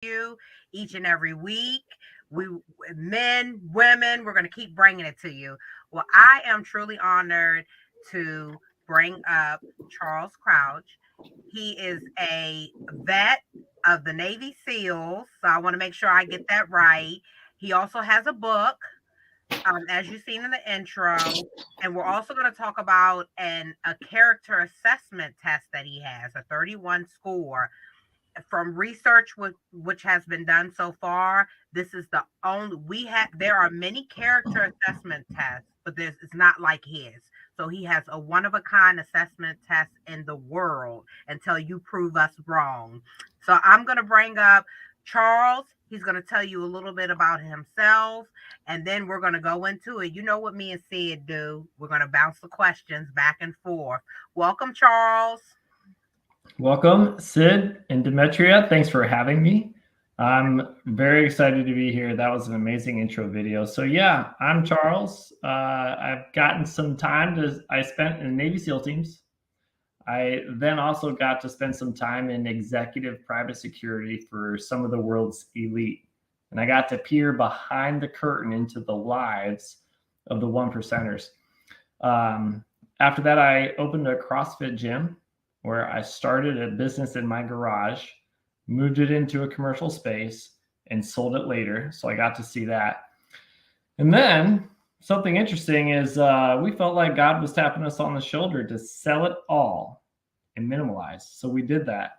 you each and every week. We men, women, we're going to keep bringing it to you. Well, I am truly honored to bring up Charles Crouch. He is a vet of the Navy SEALs, so I want to make sure I get that right. He also has a book, as you've seen in the intro. And we're also going to talk about a character assessment test that he has, a 31 score. From research which has been done so far, this is the only we have. There are many character assessment tests, but this is not like his. So he has a one of a kind assessment test in the world until you prove us wrong. So I'm going to bring up Charles. He's going to tell you a little bit about himself, and then we're going to go into it. You know what me and Cyd do. We're going to bounce the questions back and forth. Welcome, Charles. Welcome, Cyd and Demetria. Thanks for having me. I'm very excited to be here. That was an amazing intro video. So yeah, I'm Charles. I've gotten some time I spent in Navy SEAL teams. I then also got to spend some time in executive private security for some of the world's elite. And I got to peer behind the curtain into the lives of the one percenters. After that, I opened a CrossFit gym where I started a business in my garage, moved it into a commercial space, and sold it later. So I got to see that. And then something interesting is we felt like God was tapping us on the shoulder to sell it all and minimalize. So we did that.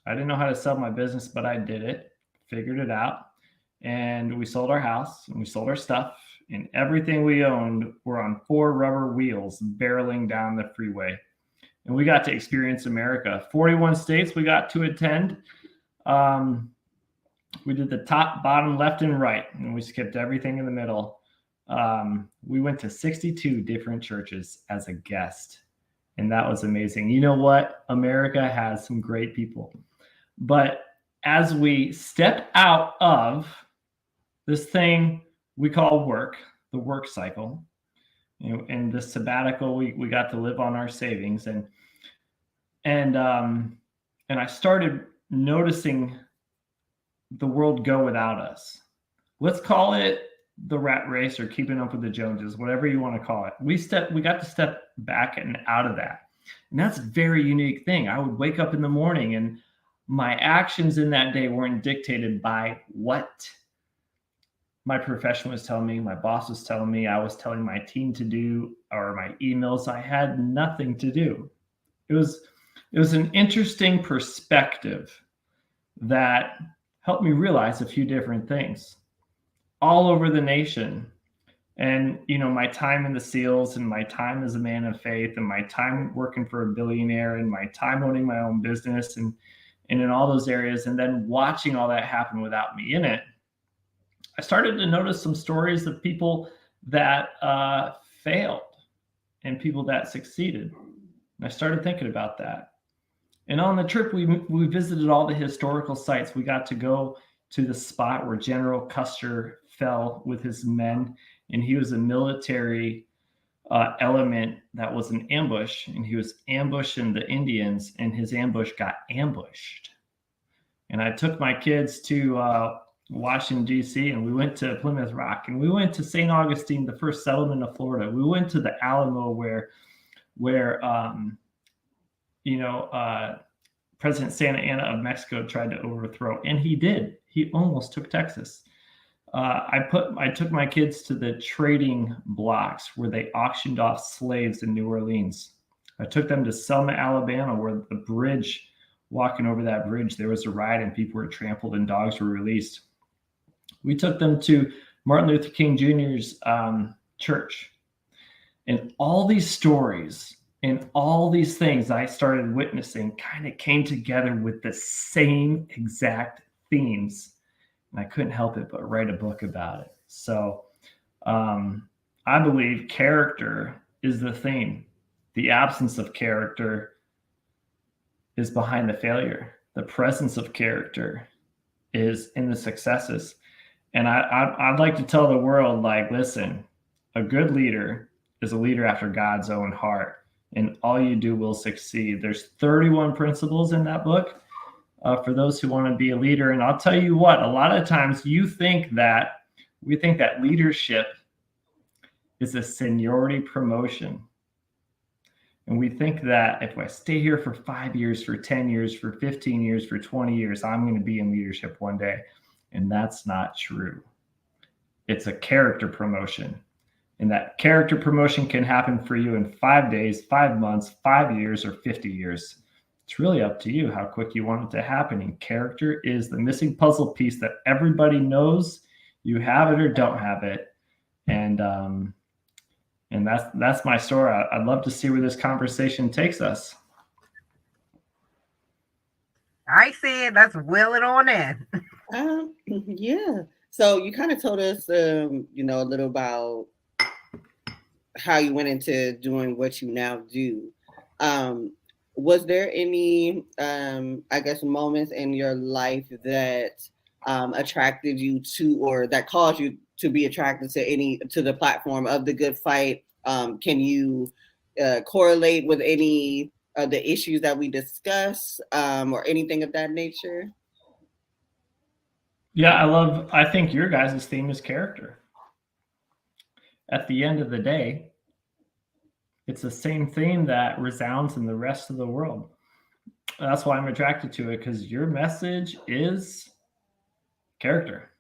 I didn't know how to sell my business, but I did it, figured it out. And we sold our house and we sold our stuff, and everything we owned were on 4 rubber wheels barreling down the freeway. And we got to experience America. 41 states we got to attend. We did the top, bottom, left, and right, and we skipped everything in the middle. We went to 62 different churches as a guest, and that was amazing. You know what? America has some great people. But as we step out of this thing we call work, the work cycle, in the sabbatical, we got to live on our savings, and I started noticing the world go without us. Let's call it the rat race or keeping up with the Joneses, whatever you want to call it. We got to step back and out of that, and that's a very unique thing. I would wake up in the morning, and my actions in that day weren't dictated by what my profession was telling me, my boss was telling me, I was telling my team to do, or my emails. I had nothing to do. It was an interesting perspective that helped me realize a few different things all over the nation. And, my time in the SEALs, and my time as a man of faith, and my time working for a billionaire, and my time owning my own business, and in all those areas, and then watching all that happen without me in it, I started to notice some stories of people that failed and people that succeeded. And I started thinking about that. And on the trip, we visited all the historical sites. We got to go to the spot where General Custer fell with his men, and he was a military element that was an ambush, and he was ambushing the Indians, and his ambush got ambushed. And I took my kids to Washington, D.C., and we went to Plymouth Rock, and we went to St. Augustine, the first settlement of Florida. We went to the Alamo where President Santa Anna of Mexico tried to overthrow, and he did. He almost took Texas. I took my kids to the trading blocks where they auctioned off slaves in New Orleans. I took them to Selma, Alabama, where the bridge, walking over that bridge, there was a riot and people were trampled and dogs were released. We took them to Martin Luther King Jr.'s church. And all these stories and all these things I started witnessing kind of came together with the same exact themes. And I couldn't help it but write a book about it. So I believe character is the theme. The absence of character is behind the failure. The presence of character is in the successes. And I'd like to tell the world, listen, a good leader is a leader after God's own heart, and all you do will succeed. There's 31 principles in that book. for those who want to be a leader. And I'll tell you what, a lot of times we think that leadership is a seniority promotion. And we think that if I stay here for 5 years, for 10 years, for 15 years, for 20 years, I'm going to be in leadership one day. And that's not true. It's a character promotion. And that character promotion can happen for you in 5 days, 5 months, 5 years, or 50 years. It's really up to you how quick you want it to happen. And character is the missing puzzle piece that everybody knows. You have it or don't have it. And that's my story. I'd love to see where this conversation takes us. I see it. Let's wheel it on in. Yeah. So you kind of told us, a little about how you went into doing what you now do. Was there any, moments in your life that attracted you to, or that caused you to be attracted to the platform of The Good Fight? Can you correlate with any of the issues that we discuss, or anything of that nature? Yeah, I think your guys' theme is character. At the end of the day, it's the same theme that resounds in the rest of the world. That's why I'm attracted to it, because your message is character.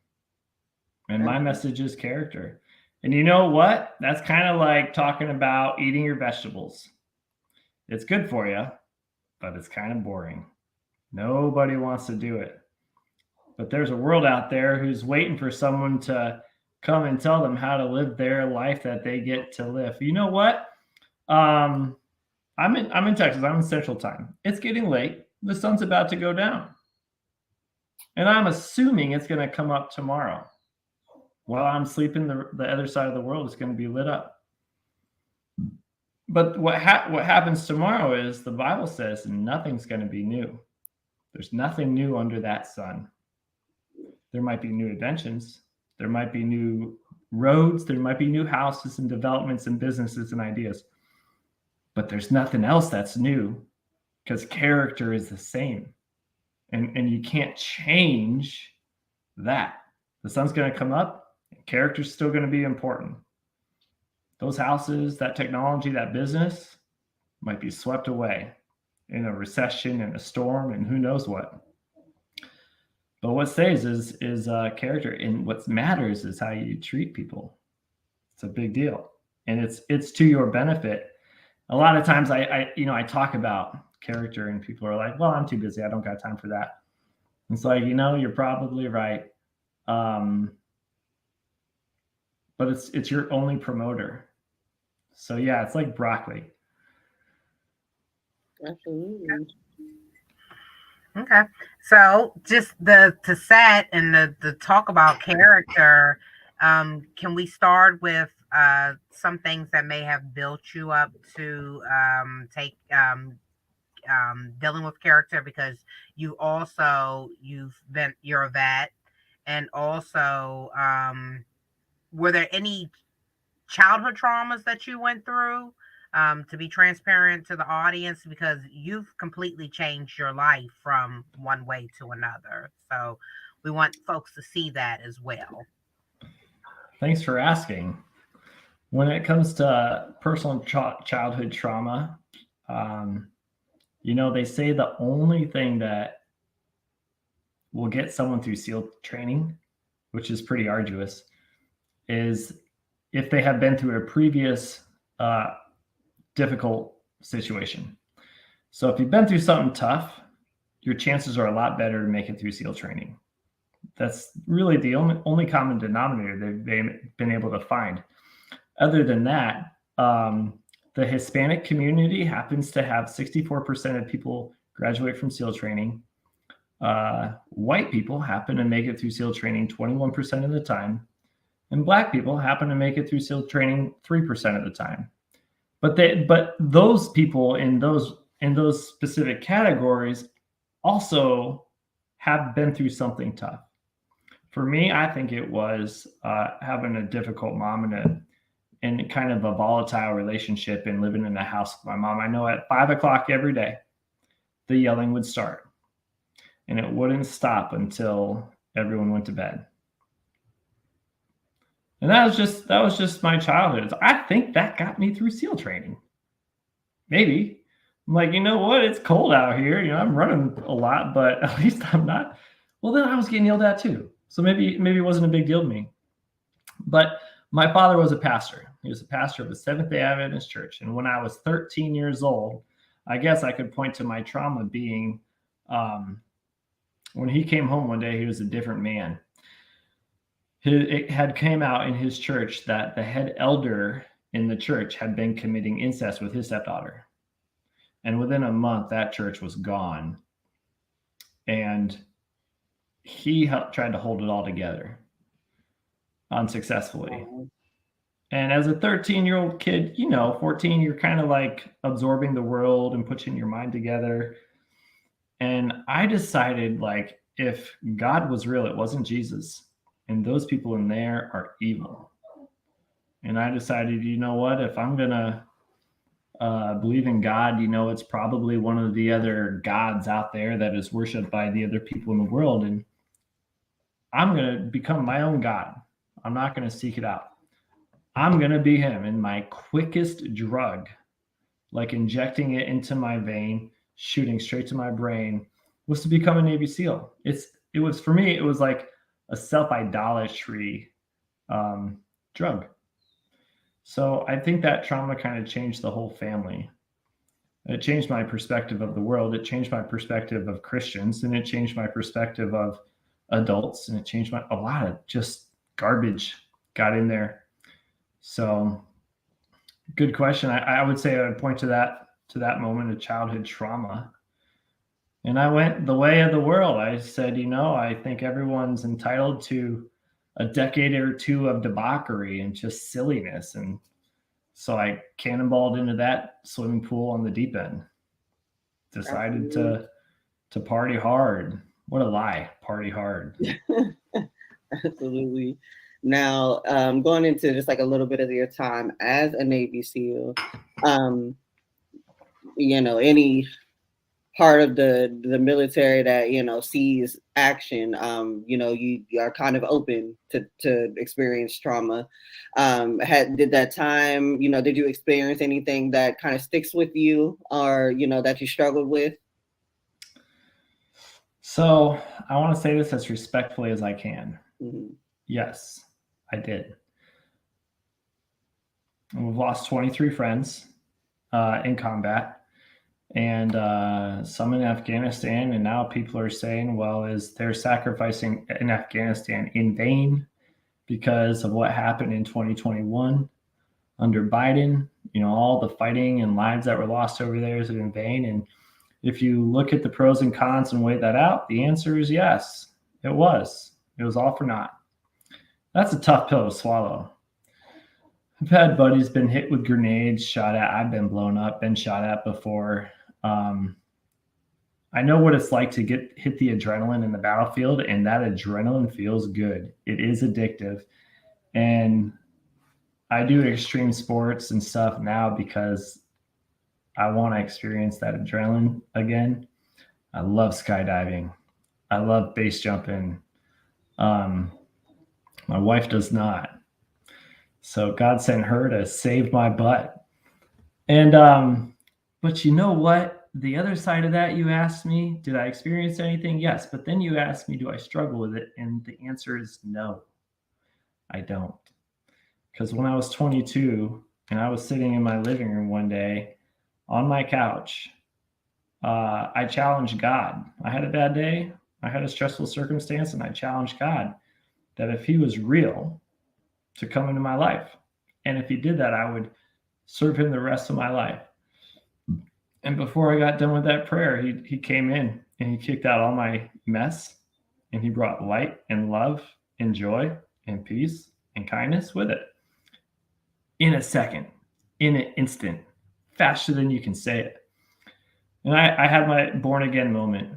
And my message is character. And you know what? That's kind of like talking about eating your vegetables. It's good for you, but it's kind of boring. Nobody wants to do it. But there's a world out there who's waiting for someone to come and tell them how to live their life that they get to live. You know what? I'm in Texas. I'm in Central Time. It's getting late. The sun's about to go down. And I'm assuming it's going to come up tomorrow. While I'm sleeping, the other side of the world is going to be lit up. But what happens tomorrow is the Bible says nothing's going to be new. There's nothing new under that sun. There might be new inventions. There might be new roads. There might be new houses and developments and businesses and ideas. But there's nothing else that's new, because character is the same. And you can't change that. The sun's going to come up. Character's still going to be important. Those houses, that technology, that business might be swept away in a recession and a storm and who knows what. But what stays is character, and what matters is how you treat people. It's a big deal, and it's to your benefit. A lot of times I talk about character, and people are like, "Well, I'm too busy. I don't got time for that." It's like, you're probably right. But it's your only promoter. So yeah, it's like broccoli. Absolutely. Okay. So just to set and the talk about character, can we start with some things that may have built you up to take dealing with character, because you're a vet, and also were there any childhood traumas that you went through, to be transparent to the audience, because you've completely changed your life from one way to another. So we want folks to see that as well. Thanks for asking. When it comes to personal childhood trauma, they say the only thing that will get someone through SEAL training, which is pretty arduous, is if they have been through a previous difficult situation. So if you've been through something tough, your chances are a lot better to make it through SEAL training. That's really the only common denominator they've been able to find. Other than that, the Hispanic community happens to have 64% of people graduate from SEAL training. White people happen to make it through SEAL training 21% of the time. And Black people happen to make it through SEAL training 3% of the time. But those people in those specific categories also have been through something tough. For me, I think it was having a difficult mom and kind of a volatile relationship, and living in a house with my mom. I know at 5 o'clock every day, the yelling would start. and it wouldn't stop until everyone went to bed. And that was just my childhood. I think that got me through SEAL training. Maybe. I'm like, you know what? It's cold out here. I'm running a lot, but at least I'm not. Well, then I was getting yelled at too. So maybe it wasn't a big deal to me. But my father was a pastor. He was a pastor of the Seventh-day Adventist Church. And when I was 13 years old, I guess I could point to my trauma being when he came home one day, he was a different man. It had came out in his church that the head elder in the church had been committing incest with his stepdaughter. And within a month, that church was gone. And he tried to hold it all together unsuccessfully. And as a 13-year-old kid, 14, you're kind of like absorbing the world and putting your mind together. And I decided, like, if God was real, it wasn't Jesus. And those people in there are evil. And I decided, you know what, if I'm going to believe in God, it's probably one of the other gods out there that is worshipped by the other people in the world. And I'm going to become my own God. I'm not going to seek it out. I'm going to be him. And my quickest drug, like injecting it into my vein, shooting straight to my brain, was to become a Navy SEAL. It was, for me, it was like a self-idolatry drug. So I think that trauma kind of changed the whole family. It changed my perspective of the world. It changed my perspective of Christians, and it changed my perspective of adults, and it changed a lot of just garbage got in there. So good question. I would say I would point to that moment of childhood trauma. And I went the way of the world. I said, I think everyone's entitled to a decade or two of debauchery and just silliness. And so I cannonballed into that swimming pool on the deep end. Decided to party hard. What a lie. Party hard. Absolutely. Now, going into just like a little bit of your time as a Navy SEAL, any part of the military that sees action, you are kind of open to experience trauma. Did that time, did you experience anything that kind of sticks with you, or that you struggled with? So I want to say this as respectfully as I can. Mm-hmm. Yes, I did. And we've lost 23 friends in combat. And some in Afghanistan, and now people are saying, well, is they're sacrificing in Afghanistan in vain because of what happened in 2021 under Biden? All the fighting and lives that were lost over there, is it in vain? And if you look at the pros and cons and weigh that out, the answer is yes, it was. It was all for naught. That's a tough pill to swallow. I've had buddies been hit with grenades, shot at. I've been blown up, been shot at before. I know what it's like to hit the adrenaline in the battlefield, and that adrenaline feels good. It is addictive. And I do extreme sports and stuff now because I want to experience that adrenaline again. I love skydiving. I love base jumping. My wife does not. So God sent her to save my butt. And, but you know what? The other side of that, you asked me, did I experience anything? Yes. But then you asked me, do I struggle with it? And the answer is no, I don't. Because when I was 22 and I was sitting in my living room one day on my couch, I challenged God. I had a bad day. I had a stressful circumstance, and I challenged God that if he was real, to come into my life. And if he did that, I would serve him the rest of my life. And before I got done with that prayer, he came in and he kicked out all my mess, and he brought light and love and joy and peace and kindness with it. In a second, in an instant, faster than you can say it. And I had my born again moment.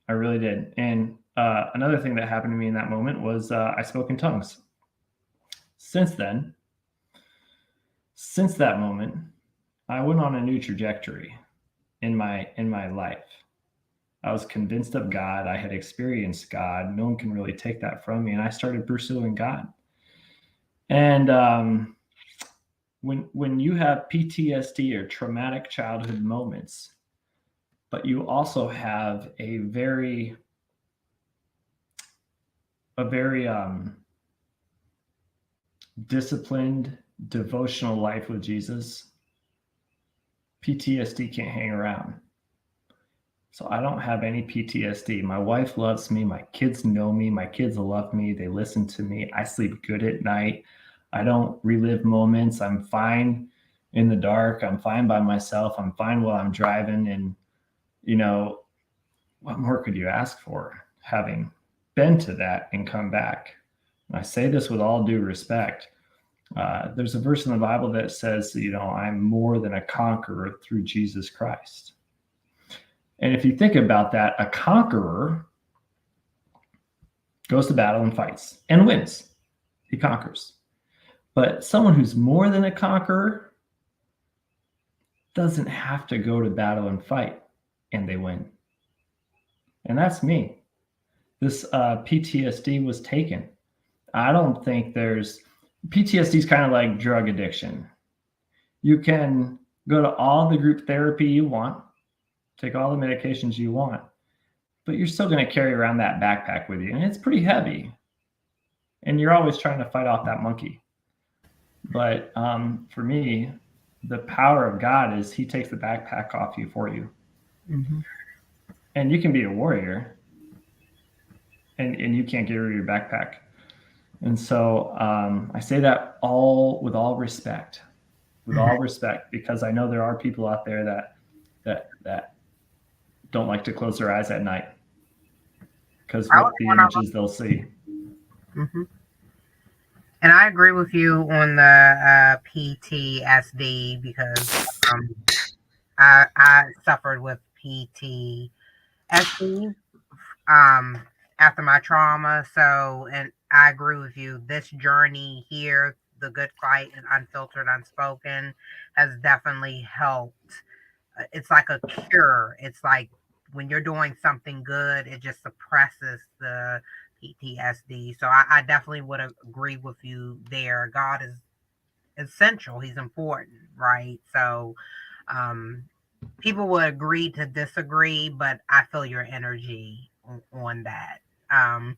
I really did. And another thing that happened to me in that moment was I spoke in tongues. Since that moment, I went on a new trajectory in my life. I was convinced of God. I had experienced God. No one can really take that from me. And I started pursuing God. And when you have PTSD or traumatic childhood moments, but you also have a very disciplined, devotional life with Jesus, PTSD can't hang around. So I don't have any PTSD. My wife loves me. My kids know me. My kids love me. They listen to me. I sleep good at night. I don't relive moments. I'm fine in the dark. I'm fine by myself. I'm fine while I'm driving. And, you know, what more could you ask for, having been to that and come back? And I say this with all due respect. There's a verse in the Bible that says, you know, I'm more than a conqueror through Jesus Christ. And if you think about that, a conqueror goes to battle and fights and wins. He conquers. But someone who's more than a conqueror doesn't have to go to battle and fight, and they win. And that's me. This PTSD was taken. I don't think PTSD is kind of like drug addiction. You can go to all the group therapy you want, take all the medications you want, but you're still going to carry around that backpack with you. And it's pretty heavy. And you're always trying to fight off that monkey. But for me, the power of God is he takes the backpack off you for you. Mm-hmm. And you can be a warrior and you can't get rid of your backpack. And so I say that with all respect, because I know there are people out there that don't like to close their eyes at night because what the images they'll see. Mm-hmm. And I agree with you on the PTSD because I suffered with PTSD after my trauma. So, and I agree with you. This journey here, the Good Fight and Unfiltered Unspoken, has definitely helped. It's like a cure. It's like when you're doing something good, it just suppresses the PTSD. So I definitely would agree with you there. God is essential. He's important, right? So people would agree to disagree, but I feel your energy on that. I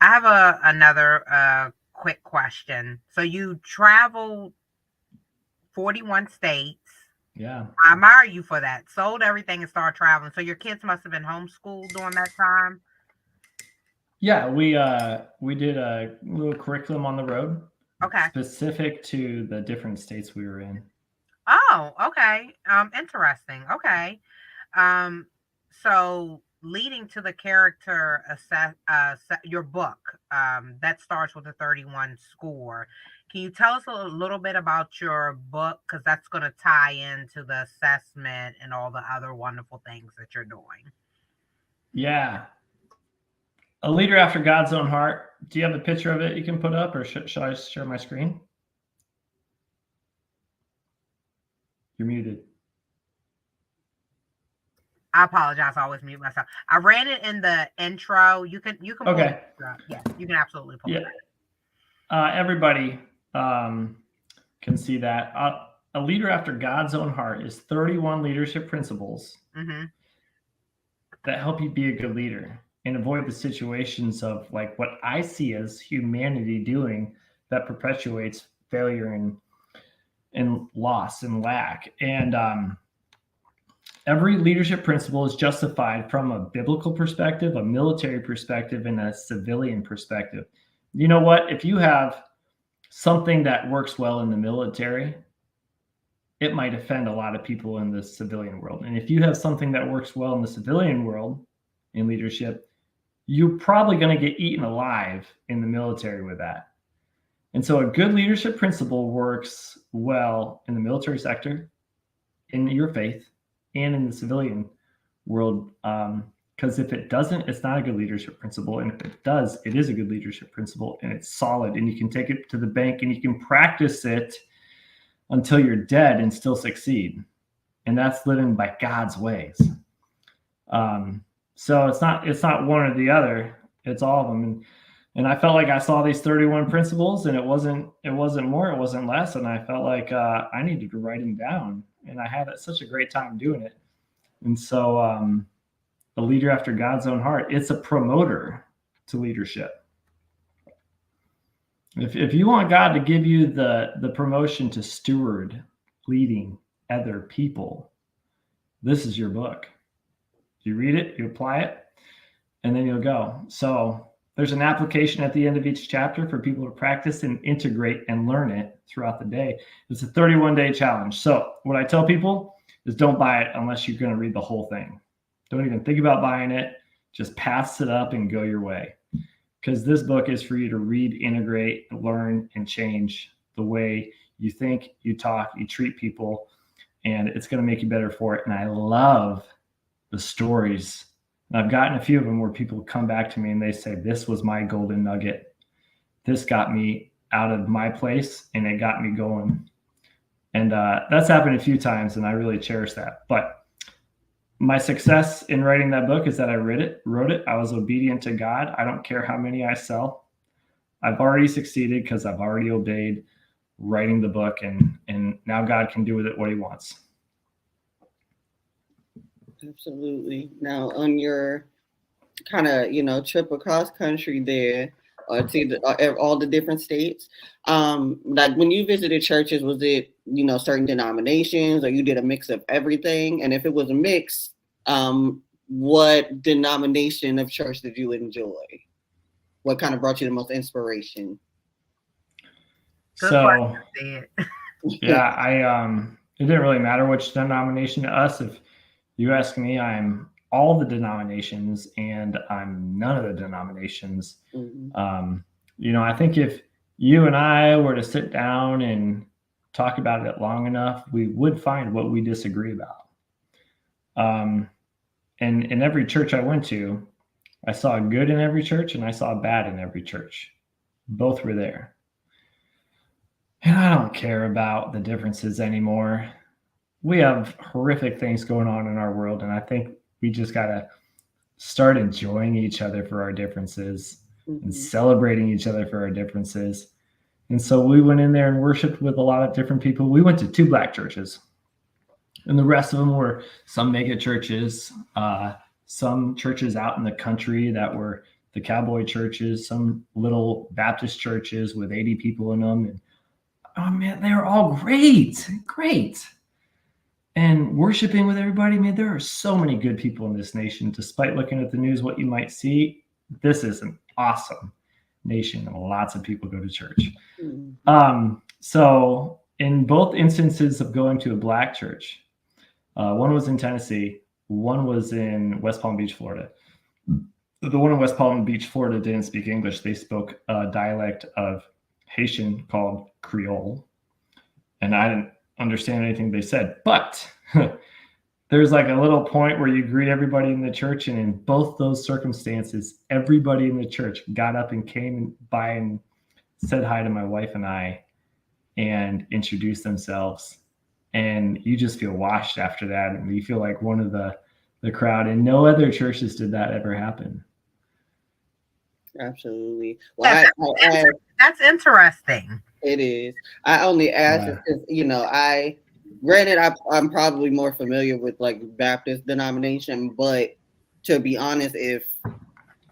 have another quick question. So you traveled 41 states. Yeah. I admire you for that. Sold everything and started traveling. So your kids must have been homeschooled during that time. Yeah, we did a little curriculum on the road. Okay. Specific to the different states we were in. Oh, okay. Interesting. Okay. So leading to the character your book that starts with a 31 score. Can you tell us a little bit about your book? Because that's going to tie into the assessment and all the other wonderful things that you're doing. Yeah. A Leader After God's Own Heart. Do you have a picture of it you can put up, or should I share my screen? You're muted. I apologize. I always mute myself. I ran it in the intro. You can okay. Yes, you can absolutely pull it. Everybody can see that. A Leader After God's Own Heart is 31 leadership principles that help you be a good leader and avoid the situations of like what I see as humanity doing that perpetuates failure and loss and lack. And every leadership principle is justified from a biblical perspective, a military perspective, and a civilian perspective. You know what? If you have something that works well in the military, it might offend a lot of people in the civilian world. And if you have something that works well in the civilian world in leadership, you're probably going to get eaten alive in the military with that. And so a good leadership principle works well in the military sector, in your faith, and in the civilian world. Because if it doesn't, it's not a good leadership principle. And if it does, it is a good leadership principle, and it's solid, and you can take it to the bank and you can practice it until you're dead and still succeed. And that's living by God's ways. So it's not one or the other. It's all of them. And I felt like I saw these 31 principles, and it wasn't more, it wasn't less. And I felt like I needed to write them down, and I had such a great time doing it. And so a leader after God's own heart, it's a promoter to leadership. If you want God to give you the promotion to steward, leading other people, this is your book. You read it, you apply it, and then you'll go. So there's an application at the end of each chapter for people to practice and integrate and learn it throughout the day. It's a 31-day challenge. So what I tell people is don't buy it unless you're going to read the whole thing. Don't even think about buying it. Just pass it up and go your way. Because this book is for you to read, integrate, learn, and change the way you think, you talk, you treat people, and it's going to make you better for it. And I love the stories. And I've gotten a few of them where people come back to me and they say, this was my golden nugget. This got me out of my place and it got me going. And that's happened a few times, and I really cherish that. But my success in writing that book is that I wrote it. I was obedient to God. I don't care how many I sell. I've already succeeded because I've already obeyed writing the book, and now God can do with it what he wants. Absolutely. Now, on your kind of, trip across country there, to all the different states, like when you visited churches, was it, certain denominations, or you did a mix of everything? And if it was a mix, what denomination of church did you enjoy? What kind of brought you the most inspiration? So, yeah, it didn't really matter which denomination to us. If you ask me, I'm all the denominations and I'm none of the denominations. Mm-hmm. I think if you and I were to sit down and talk about it long enough, we would find what we disagree about. And in every church I went to, I saw good in every church and I saw bad in every church. Both were there. And I don't care about the differences anymore. We have horrific things going on in our world, and I think we just got to start enjoying each other for our differences, mm-hmm. and celebrating each other for our differences. And so we went in there and worshiped with a lot of different people. We went to 2 Black churches, and the rest of them were some mega churches, some churches out in the country that were the cowboy churches, some little Baptist churches with 80 people in them. And oh man, they were all great. And worshiping with everybody, man, there are so many good people in this nation. Despite looking at the news, what you might see, this is an awesome nation, and lots of people go to church. Mm-hmm. So in both instances of going to a Black church, one was in Tennessee, one was in West Palm Beach, Florida. The one in West Palm Beach, Florida didn't speak English. They spoke a dialect of Haitian called Creole. And I didn't understand anything they said, but there's like a little point where you greet everybody in the church, and in both those circumstances, everybody in the church got up and came by and said hi to my wife and I and introduced themselves, and you just feel washed after that, and you feel like one of the crowd. And no other churches did that ever happen. Absolutely. Well, that's interesting. It is. I only asked because, granted, I'm probably more familiar with like Baptist denomination, but to be honest, if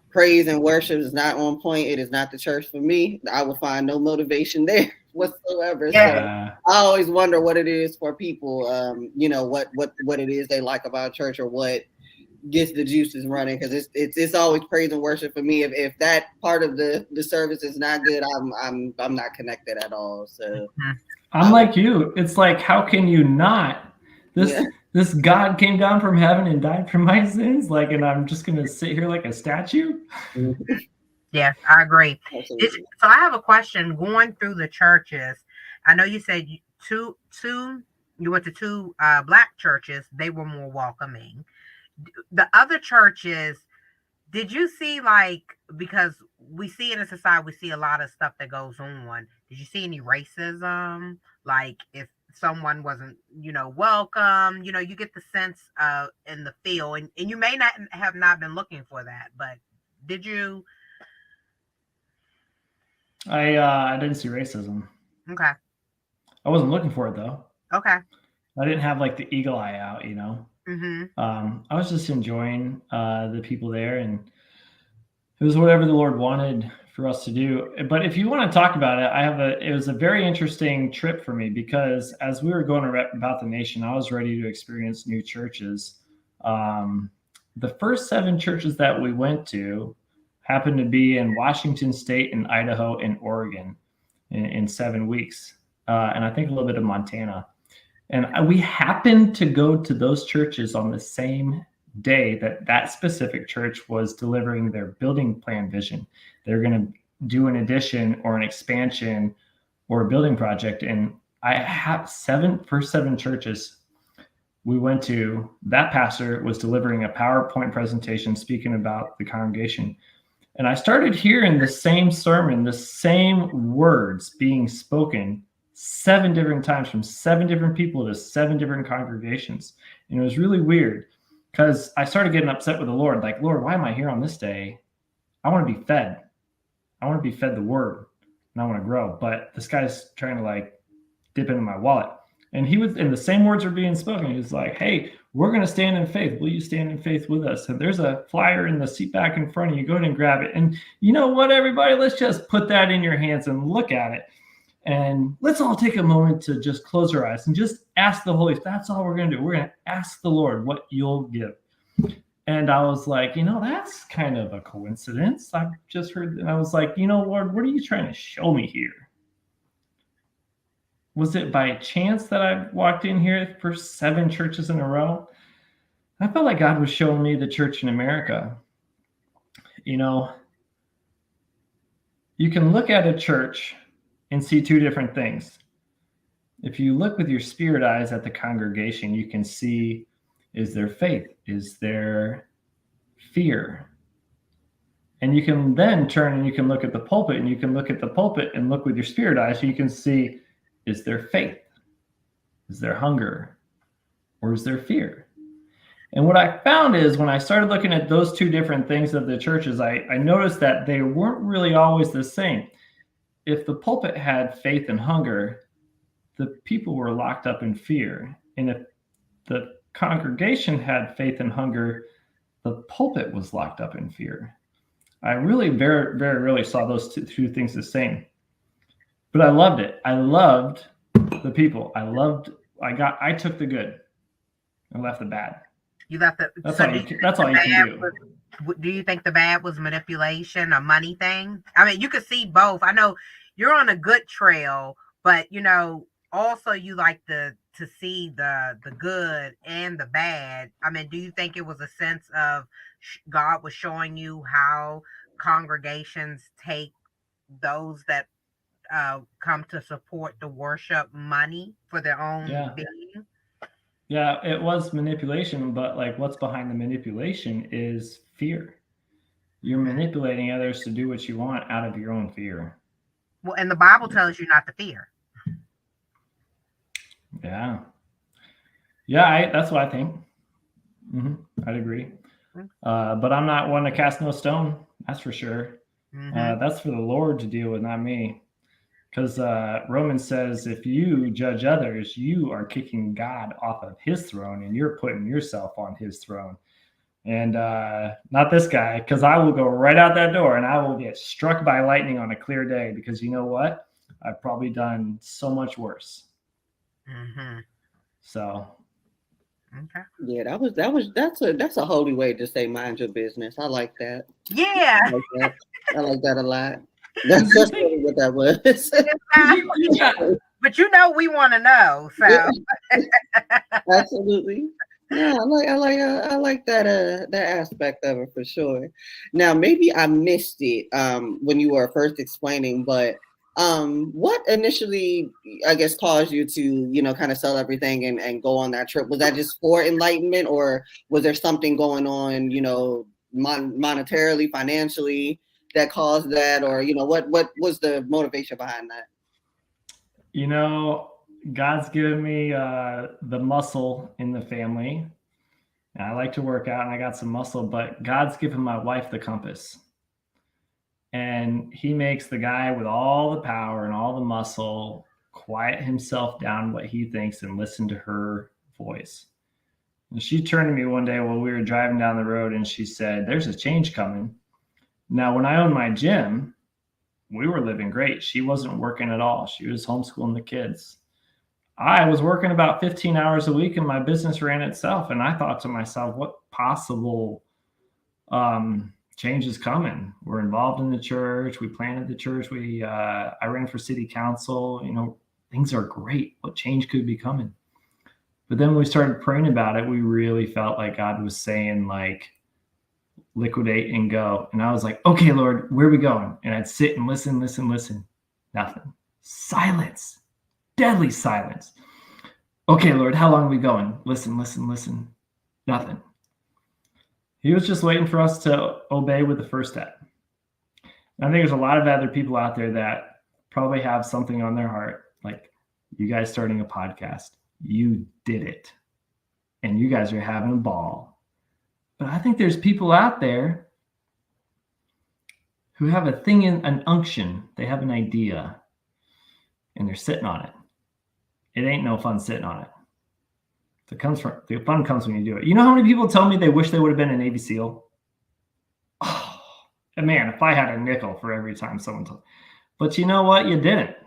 praise and worship is not on point, it is not the church for me. I will find no motivation there whatsoever. Yeah. So I always wonder what it is for people, what it is they like about church, or what gets the juices running, because it's always praise and worship for me. If that part of the service is not good, I'm not connected at all. So I'm like you. It's like, how can you not? This God came down from heaven and died for my sins, like, and I'm just gonna sit here like a statue. Yes, I agree. So I have a question. Going through the churches, I know you said you went to 2 Black churches. They were more welcoming. The other churches, did you see, like, because we see in a society, we see a lot of stuff that goes on. Did you see any racism? Like, if someone wasn't, welcome. You get the sense in the feel, and you may not have not been looking for that, but did you? I didn't see racism. Okay. I wasn't looking for it though. Okay. I didn't have like the eagle eye out, Mm-hmm. I was just enjoying the people there, and it was whatever the Lord wanted for us to do. But if you want to talk about it, it was a very interesting trip for me, because as we were going about the nation, I was ready to experience new churches. The first 7 churches that we went to happened to be in Washington State and Idaho and Oregon in 7 weeks. And I think a little bit of Montana. And we happened to go to those churches on the same day that specific church was delivering their building plan vision. They're going to do an addition or an expansion or a building project. And I have first 7 churches we went to, that pastor was delivering a PowerPoint presentation speaking about the congregation. And I started hearing the same sermon, the same words being spoken 7 different times from 7 different people to 7 different congregations. And it was really weird, because I started getting upset with the Lord. Like, Lord, why am I here on this day? I want to be fed. I want to be fed the word, and I want to grow. But this guy's trying to like dip into my wallet. And the same words were being spoken. He was like, hey, we're going to stand in faith. Will you stand in faith with us? And there's a flyer in the seat back in front of you. Go ahead and grab it. And you know what, everybody? Let's just put that in your hands and look at it. And let's all take a moment to just close our eyes and just ask the Holy Spirit. That's all we're going to do. We're going to ask the Lord what you'll give. And I was like, that's kind of a coincidence. I've just heard, and I was like, Lord, what are you trying to show me here? Was it by chance that I walked in here for 7 churches in a row? I felt like God was showing me the church in America. You can look at a church and see 2 different things. If you look with your spirit eyes at the congregation, you can see, is there faith? Is there fear? And you can then turn and you can look at the pulpit, and you can look at the pulpit and look with your spirit eyes, so you can see, is there faith? Is there hunger? Or is there fear? And what I found is, when I started looking at those 2 different things of the churches, I noticed that they weren't really always the same. If the pulpit had faith and hunger, the people were locked up in fear. And if the congregation had faith and hunger, the pulpit was locked up in fear. I really very, very rarely saw those two things the same. But I loved it. I loved the people. I took the good and left the bad. You left the. That's so all you can do. Do you think the bad was manipulation, a money thing? I mean, you could see both. I know you're on a good trail, but also you like to see the good and the bad. I mean, do you think it was a sense of God was showing you how congregations take those that come to support the worship money for their own being? Yeah, it was manipulation, but like, what's behind the manipulation is fear. You're manipulating others to do what you want out of your own fear. Well, and the Bible tells you not to fear. Yeah, that's what I think. I'd agree. But I'm not one to cast no stone. That's for sure. That's for the Lord to deal with, not me. Because Romans says, if you judge others, you are kicking God off of his throne, and you're putting yourself on his throne. And not this guy, because I will go right out that door and I will get struck by lightning on a clear day, because you know what? I've probably done so much worse. So. Okay. Yeah, that's a holy way to say mind your business. I like that. Yeah. I like that a lot. That's just really what that was. But we want to know. So absolutely. Yeah, I like that aspect of it for sure. Now, maybe I missed it when you were first explaining, but what initially, I guess, caused you to, kind of sell everything and go on that trip? Was that just for enlightenment, or was there something going on, monetarily, financially, that caused that, or what was the motivation behind that? God's given me the muscle in the family. And I like to work out and I got some muscle, but God's given my wife the compass. And he makes the guy with all the power and all the muscle quiet himself down what he thinks and listen to her voice. And she turned to me one day while we were driving down the road and she said, there's a change coming. Now, when I owned my gym, we were living great. She wasn't working at all. She was homeschooling the kids. I was working about 15 hours a week and my business ran itself. And I thought to myself, what possible change is coming? We're involved in the church. We planted the church. I ran for city council. You know, things are great. What change could be coming? But then when we started praying about it, we really felt like God was saying, like, liquidate and go. And I was like, okay, Lord, where are we going? And I'd sit and listen. Nothing. Silence. Deadly silence. Okay, Lord, how long are we going? Listen. Nothing. He was just waiting for us to obey with the first step. And I think there's a lot of other people out there that probably have something on their heart, like you guys starting a podcast. You did it. And you guys are having a ball. But I think there's people out there who have a thing, an unction. They have an idea and they're sitting on it. It ain't no fun sitting on it. The fun comes when you do it. You know how many people tell me they wish they would have been a Navy SEAL? Oh, and man, if I had a nickel for every time someone told. But you know what? You didn't.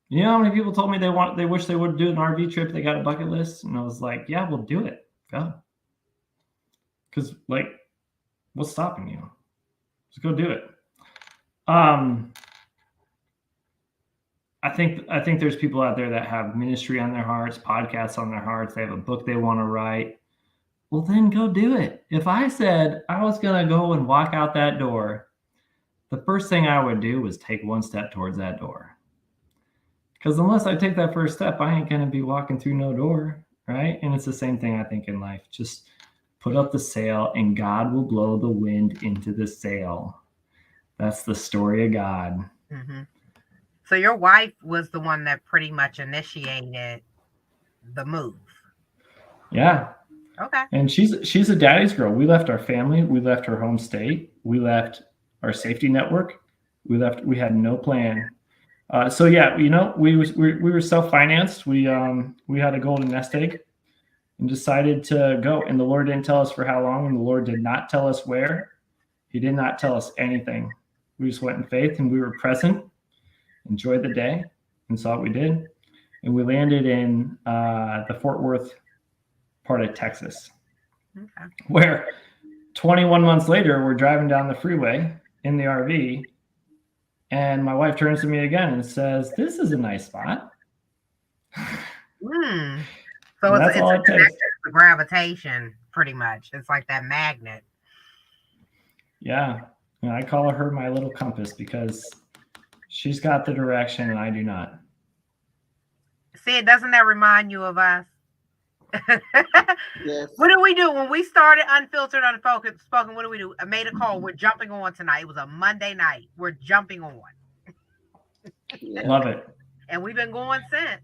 You know how many people told me they wish they would do an RV trip? They got a bucket list, and I was like, yeah, we'll do it. Go. Because, like, what's stopping you? Just go do it. I think there's people out there that have ministry on their hearts, podcasts on their hearts. They have a book they want to write. Well, then go do it. If I said I was going to go and walk out that door, the first thing I would do was take one step towards that door. Because unless I take that first step, I ain't going to be walking through no door, right? And it's the same thing, I think, in life. Just put up the sail and God will blow the wind into the sail. That's the story of God. Mm-hmm. So your wife was the one that pretty much initiated the move. Yeah. Okay. And she's a daddy's girl. We left our family. We left her home state. We left our safety network. We had no plan. So yeah, you know, we were self-financed. We had a golden nest egg and decided to go. And the Lord didn't tell us for how long, and the Lord did not tell us where. He did not tell us anything. We just went in faith and we were present, enjoyed the day, and saw what we did. And we landed in the Fort Worth part of Texas, okay, where 21 months later, we're driving down the freeway in the RV, and my wife turns to me again and says, "This is a nice spot." So it's all it takes. The gravitation, pretty much. It's like that magnet. Yeah. And I call her my little compass because she's got the direction and I do not. See, doesn't that remind you of us? Yes. What do we do when we started Unfiltered, Unspoken? What do we do? I made a call. We're jumping on tonight. It was a Monday night. We're jumping on. Love it. And we've been going since.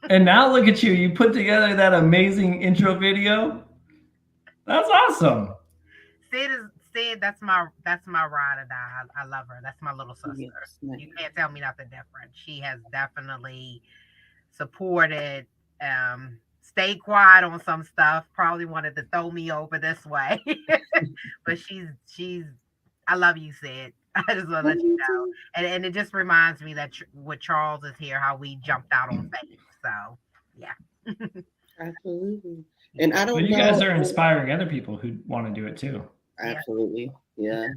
And now look at you. You put together that amazing intro video. That's awesome. Cyd, that's my ride or die. I love her. That's my little sister. Yes. You can't tell me nothing different. She has definitely supported, stayed quiet on some stuff, probably wanted to throw me over this way. But she's I love you, Cyd. I just want to let you know. And it just reminds me that with Charles is here, how we jumped out on faith. So yeah. Absolutely. And I don't know. You guys are inspiring other people who want to do it too. Absolutely. Yeah.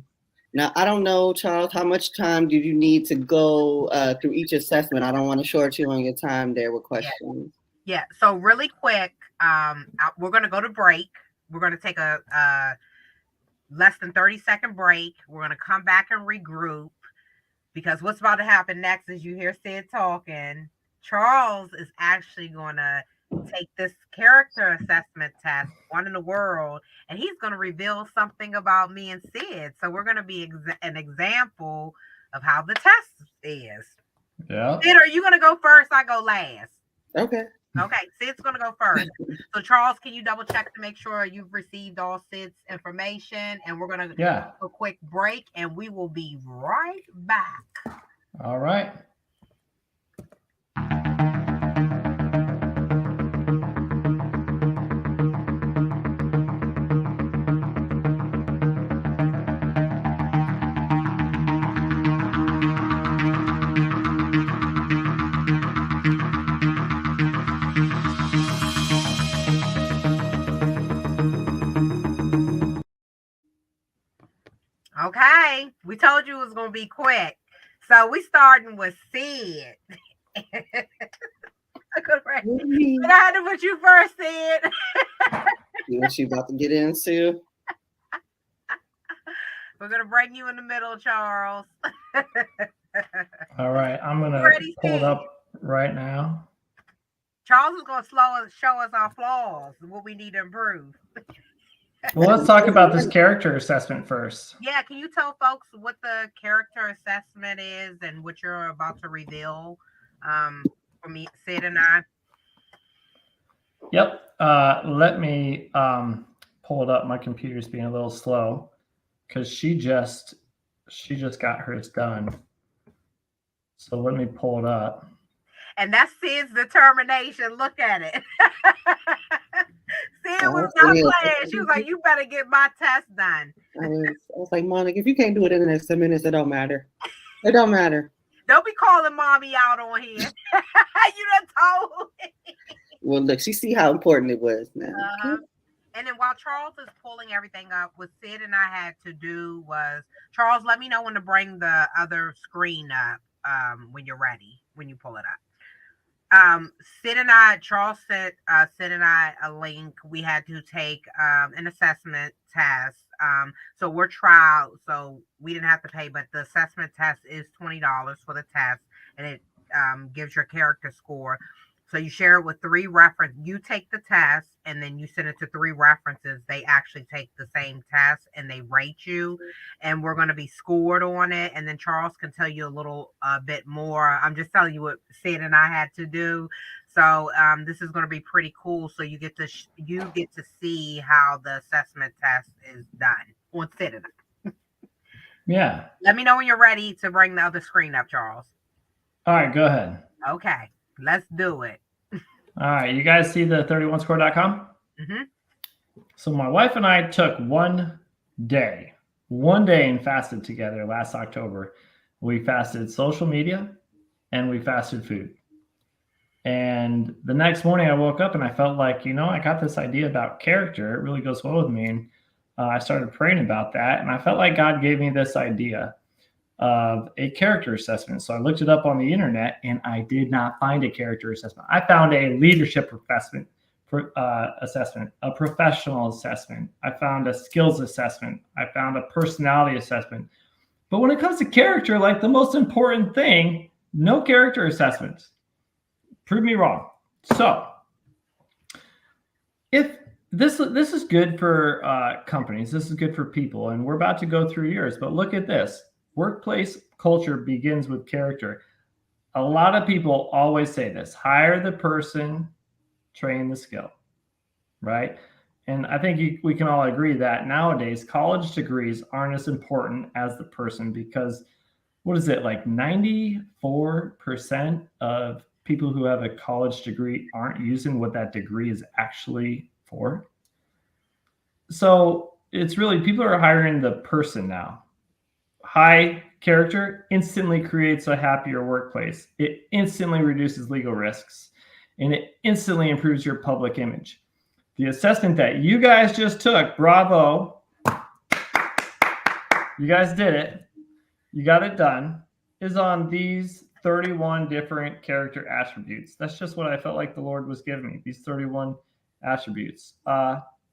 Now, I don't know, Charles, how much time did you need to go through each assessment? I don't want to short you on your time there with questions. Yeah. So really quick, we're going to go to break. We're going to take a less than 30-second break. We're going to come back and regroup, because what's about to happen next is you hear Cyd talking. Charles is actually going to take this character assessment test, one in the world, and he's going to reveal something about me and Cyd. So we're going to be an example of how the test is. Yeah. Sid, are you gonna go first? I go last. Okay. Okay, Sid's gonna go first. So Charles, can you double check to make sure you've received all Sid's information? And we're gonna Yeah. take a quick break, and we will be right back. All right. Okay, we told you it was gonna be quick. So we starting with Sid. I had to put you first, Sid. You know what she about to get into? We're gonna bring you in the middle, Charles. All right. I'm gonna Ready, pull it Sid? up right now. Charles is gonna show us our flaws, what we need to improve. Well, let's talk about this character assessment first. Yeah, can you tell folks what the character assessment is and what you're about to reveal for me, Sid and I? Yep. Let me pull it up. My computer's being a little slow because she just got hers done. So let me pull it up. And that's Sid's determination. Look at it. Sid was not playing. She was like, "You better get my test done." I was like, Monica, if you can't do it in the next 10 minutes, it don't matter. It don't matter. Don't be calling mommy out on here. You done told me. Well, look, she see how important it was now. And then while Charles is pulling everything up, what Sid and I had to do was, Charles, let me know when to bring the other screen up when you're ready, when you pull it up. Charles sent Sid and I a link. We had to take an assessment test. So we're trial, so we didn't have to pay, but the assessment test is $20 for the test, and it gives your character score. So you share it with three references. You take the test, and then you send it to three references. They actually take the same test, and they rate you. And we're going to be scored on it. And then Charles can tell you a little bit more. I'm just telling you what Sid and I had to do. So this is going to be pretty cool. So you get to see how the assessment test is done on Sid and I. Yeah. Let me know when you're ready to bring the other screen up, Charles. All right, go ahead. Okay, let's do it. All right, you guys see the 31score.com? Mm-hmm. So my wife and I took one day and fasted together last October. We fasted social media and we fasted food. And the next morning I woke up and I felt like, I got this idea about character. It really goes well with me. And I started praying about that. And I felt like God gave me this idea of a character assessment. So I looked it up on the internet and I did not find a character assessment. I found a leadership assessment, a professional assessment. I found a skills assessment. I found a personality assessment. But when it comes to character, like the most important thing, no character assessments. Prove me wrong. So if this is good for companies, this is good for people, and we're about to go through yours, but look at this. Workplace culture begins with character. A lot of people always say this: hire the person, train the skill, right? And I think we can all agree that nowadays college degrees aren't as important as the person, because what is it, like 94% of people who have a college degree aren't using what that degree is actually for. So it's really, people are hiring the person now. High character instantly creates a happier workplace. It instantly reduces legal risks, and it instantly improves your public image. The assessment that you guys just took, bravo. You guys did it. You got it done, is on these 31 different character attributes. That's just what I felt like the Lord was giving me, these 31 attributes.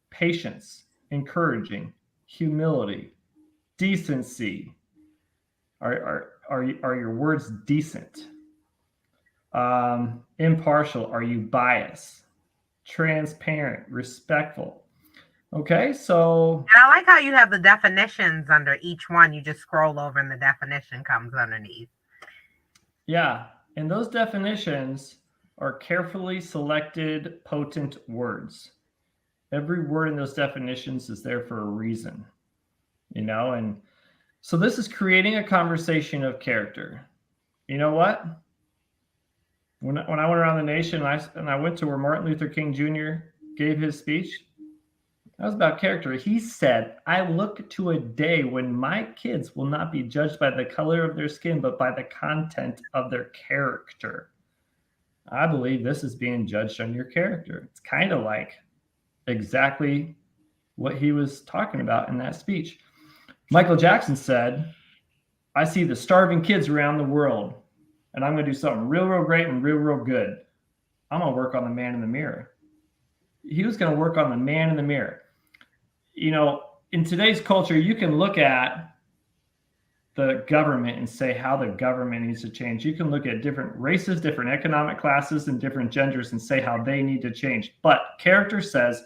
Patience, encouraging, humility, decency. Are your words decent? Impartial. Are you biased? Transparent, respectful. Okay, so. And I like how you have the definitions under each one. You just scroll over and the definition comes underneath. Yeah, And those definitions are carefully selected, potent words. Every word in those definitions is there for a reason, and so this is creating a conversation of character. You know what? When I went around the nation and I went to where Martin Luther King Jr. gave his speech, that was about character. He said, I look to a day when my kids will not be judged by the color of their skin, but by the content of their character. I believe this is being judged on your character. It's kind of like exactly what he was talking about in that speech. Michael Jackson said, I see the starving kids around the world, and I'm going to do something real, real great and real, real good. I'm going to work on the man in the mirror. He was going to work on the man in the mirror. In today's culture, you can look at the government and say how the government needs to change. You can look at different races, different economic classes, and different genders and say how they need to change. But character says,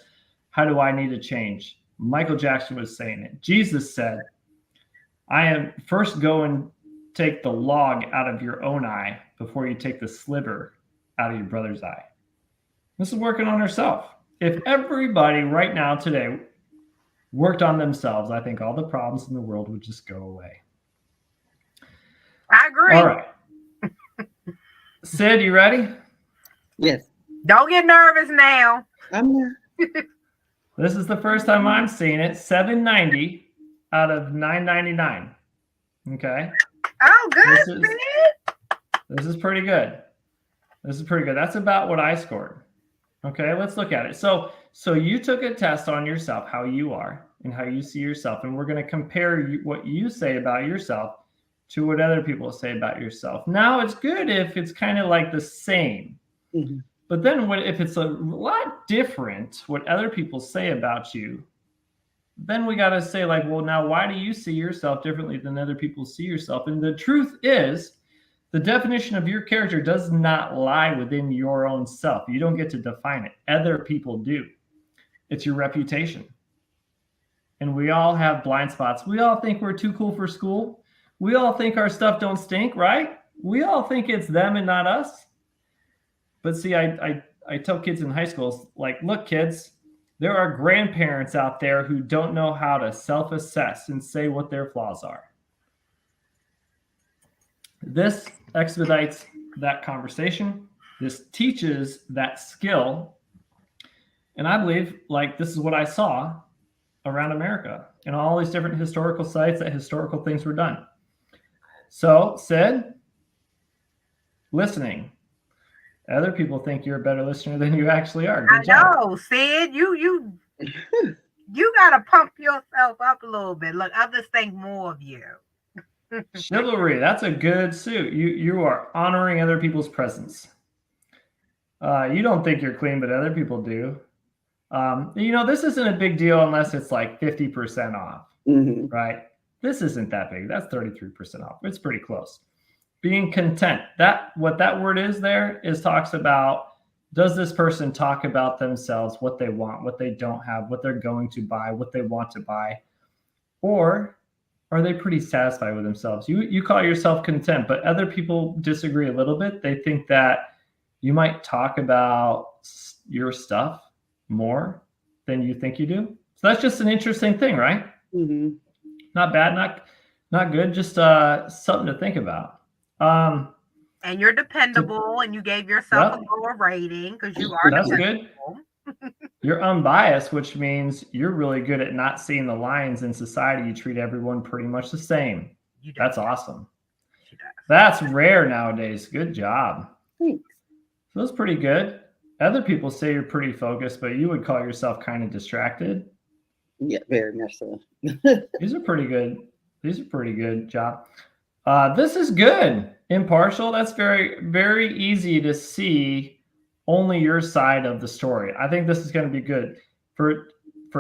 how do I need to change? Michael Jackson was saying it. Jesus said, I am first go and take the log out of your own eye before you take the sliver out of your brother's eye. This is working on ourselves. If everybody right now today worked on themselves, I think all the problems in the world would just go away. I agree. All right. Cyd, you ready? Yes. Don't get nervous now. I'm not. This is the first time I'm seeing it. 790 out of 999. Okay. Oh, good. This is pretty good. That's about what I scored. Okay, let's look at it. So you took a test on yourself, how you are and how you see yourself, and we're going to compare what you say about yourself to what other people say about yourself. Now, it's good if it's kind of like the same. Mm-hmm. But then if it's a lot different, what other people say about you, then we got to say like, well, now why do you see yourself differently than other people see yourself? And the truth is, the definition of your character does not lie within your own self. You don't get to define it. Other people do. It's your reputation. And we all have blind spots. We all think we're too cool for school. We all think our stuff don't stink, right? We all think it's them and not us. But see, I tell kids in high schools, like, look, kids, there are grandparents out there who don't know how to self-assess and say what their flaws are. This expedites that conversation. This teaches that skill. And I believe, like, this is what I saw around America and all these different historical sites that historical things were done. So, Cyd, listening. Other people think you're a better listener than you actually are. Good job. I know, Cyd. You gotta pump yourself up a little bit. Look, others think more of you. Chivalry, that's a good suit. You are honoring other people's presence. You don't think you're clean, but other people do. This isn't a big deal unless it's like 50% off, right? This isn't that big. That's 33% off. It's pretty close. Being content. What that word is there is talks about, does this person talk about themselves, what they want, what they don't have, what they're going to buy, what they want to buy, or are they pretty satisfied with themselves? You call yourself content, but other people disagree a little bit. They think that you might talk about your stuff more than you think you do. So that's just an interesting thing, right? Mm-hmm. Not bad, not good, just something to think about. And you're dependable, and you gave yourself a lower rating because you are that's dependable. Good. You're unbiased, which means you're really good at not seeing the lines in society. You treat everyone pretty much the same. That's awesome. That's rare nowadays. Good job. Thanks. So that's pretty good. Other people say you're pretty focused, but you would call yourself kind of distracted. Yeah, very much so. These are pretty good. These are pretty good job. This is good. Impartial. That's very, very easy to see only your side of the story. I think this is going to be good for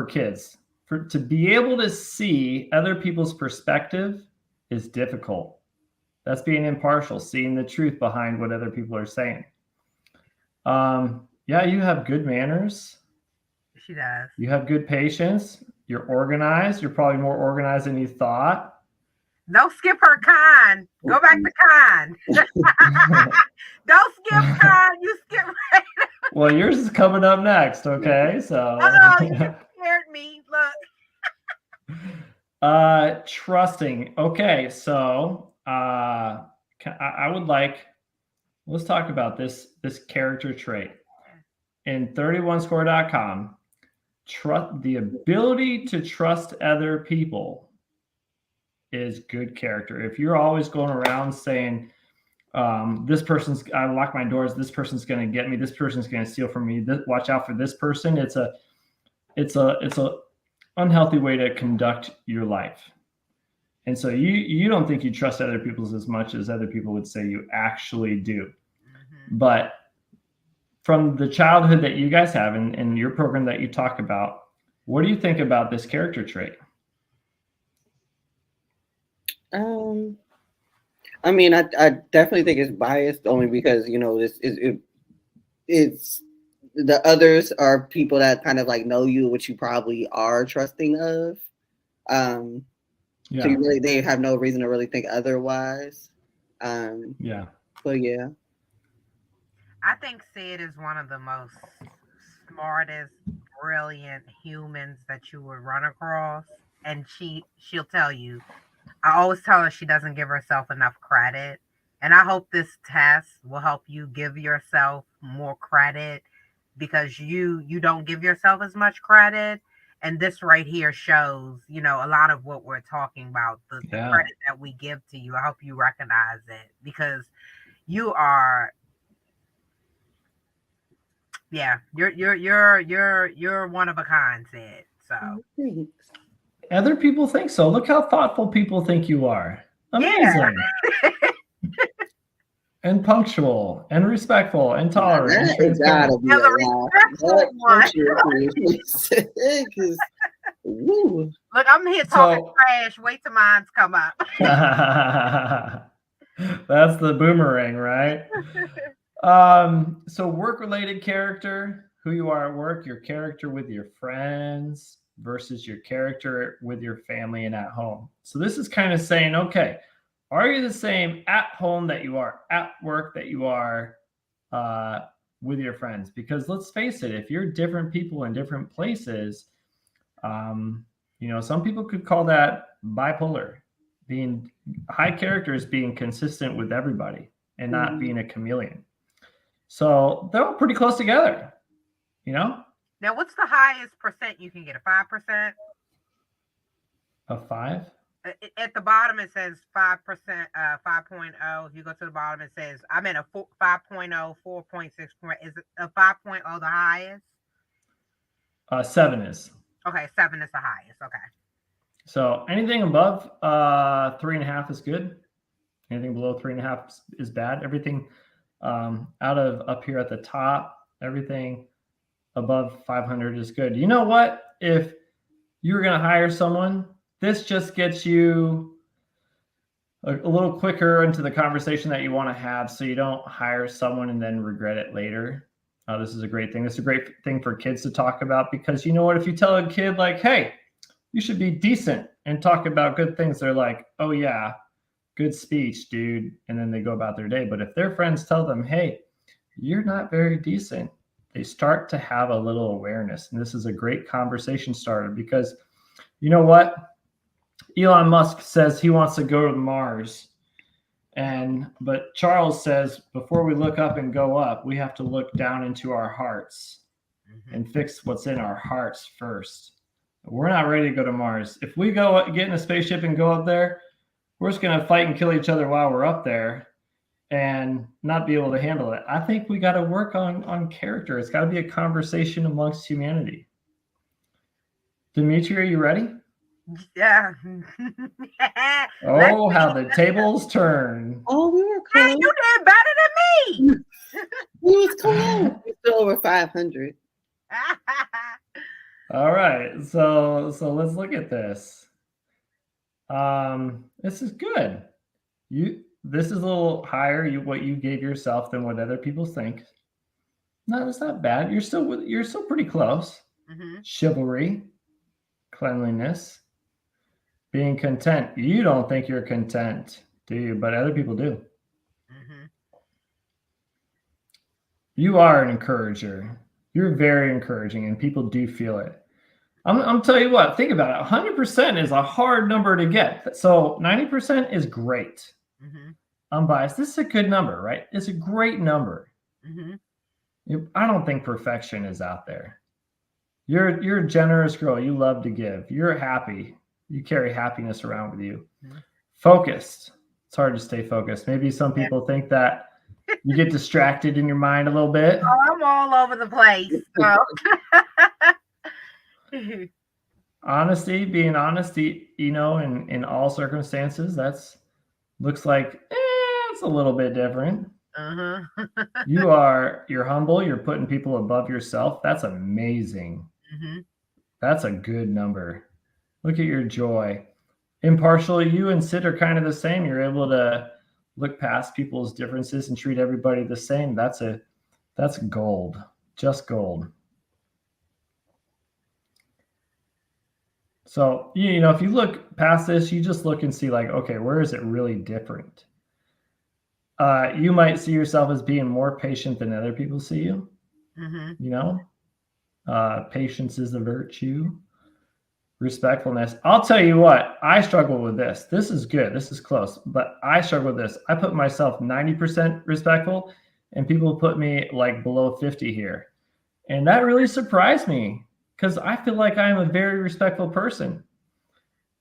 kids. To be able to see other people's perspective is difficult. That's being impartial, seeing the truth behind what other people are saying. Yeah, you have good manners. She does. You have good patience. You're organized. You're probably more organized than you thought. No, skip her kind. Go back to kind. You skip right. Well, yours is coming up next. Okay, so Oh, you just scared me. Look. trusting. Okay, so I would like, let's talk about this character trait in 31score.com. Trust, the ability to trust other people is good character. If you're always going around saying, this person's, I lock my doors, this person's going to get me, this person's going to steal from me, watch out for this person, it's a unhealthy way to conduct your life. And so you don't think you trust other people as much as other people would say you actually do. Mm-hmm. But from the childhood that you guys have in your program that you talk about, what do you think about this character trait? I mean, I definitely think it's biased only because, it's the others are people that kind of like know you, which you probably are trusting of. So they have no reason to really think otherwise. Yeah. But yeah. I think Cyd is one of the most smartest, brilliant humans that you would run across. And she'll tell you, I always tell her she doesn't give herself enough credit. And I hope this test will help you give yourself more credit because you don't give yourself as much credit. And this right here shows, a lot of what we're talking about, the credit that we give to you. I hope you recognize it because you are, you're one of a kind, Cyd. So other people think so. Look how thoughtful people think you are. Amazing. Yeah. And punctual and respectful and tolerant. That is gotta be Look, I'm here talking trash. Wait till mines come up. That's the boomerang, right? So work-related character, who you are at work, your character with your friends versus your character with your family and at home. So this is kind of saying, okay, are you the same at home that you are at work that you are with your friends? Because let's face it, if you're different people in different places, some people could call that bipolar. Being high character is being consistent with everybody and not being a chameleon. So they're all pretty close together, Now, what's the highest percent you can get? A 5%? A 5? At the bottom, it says 5%, 5.0. If you go to the bottom, it says, I'm in a 5.0, 4.6. Is it a 5.0 the highest? 7 is. Okay, 7 is the highest. Okay. So anything above 3.5 is good. Anything below 3.5 is bad. Everything out of up here at the top, everything above 500 is good. You know what? If you're going to hire someone, this just gets you a little quicker into the conversation that you want to have so you don't hire someone and then regret it later. This is a great thing. This is a great thing for kids to talk about because you know what? If you tell a kid like, hey, you should be decent and talk about good things, they're like, oh yeah, good speech, dude. And then they go about their day. But if their friends tell them, hey, you're not very decent, they start to have a little awareness. And this is a great conversation starter because you know what? Elon Musk says he wants to go to Mars. But Charles says, before we look up and go up, we have to look down into our hearts and fix what's in our hearts first. We're not ready to go to Mars. If we get in a spaceship and go up there, we're just going to fight and kill each other while we're up there and not be able to handle it. I think we got to work on character. It's got to be a conversation amongst humanity. Demetria, are you ready? Yeah. Oh, how the tables turn. Oh, we were close. Hey, you did better than me. We was close. We're still over 500. All right. So let's look at this. This is good. This is a little higher what you gave yourself than what other people think. No, that's not bad. You're still pretty close. Chivalry, cleanliness, being content. You don't think you're content, do you? But other people do. You are an encourager. You're very encouraging, and people do feel it. I'm tell you what, think about it. 100% is a hard number to get. So 90% is great. Mm-hmm. Unbiased. This is a good number, right? It's a great number. Mm-hmm. I don't think perfection is out there. You're a generous girl. You love to give. You're happy. You carry happiness around with you. Mm-hmm. Focused. It's hard to stay focused. Maybe some people think that you get distracted in your mind a little bit. Oh, I'm all over the place. So. Honesty, being honest, in all circumstances, that's looks like it's a little bit different. Uh-huh. You're humble. You're putting people above yourself. That's amazing. Mm-hmm. That's a good number. Look at your joy. Impartial, you and Cyd are kind of the same. You're able to look past people's differences and treat everybody the same. That's gold. Just gold. So, if you look past this, you just look and see like, okay, where is it really different? You might see yourself as being more patient than other people see you. Mm-hmm. Patience is a virtue. Respectfulness. I'll tell you what, I struggle with this. This is good. This is close, but I struggle with this. I put myself 90% respectful, and people put me like below 50 here. And that really surprised me because I feel like I'm a very respectful person.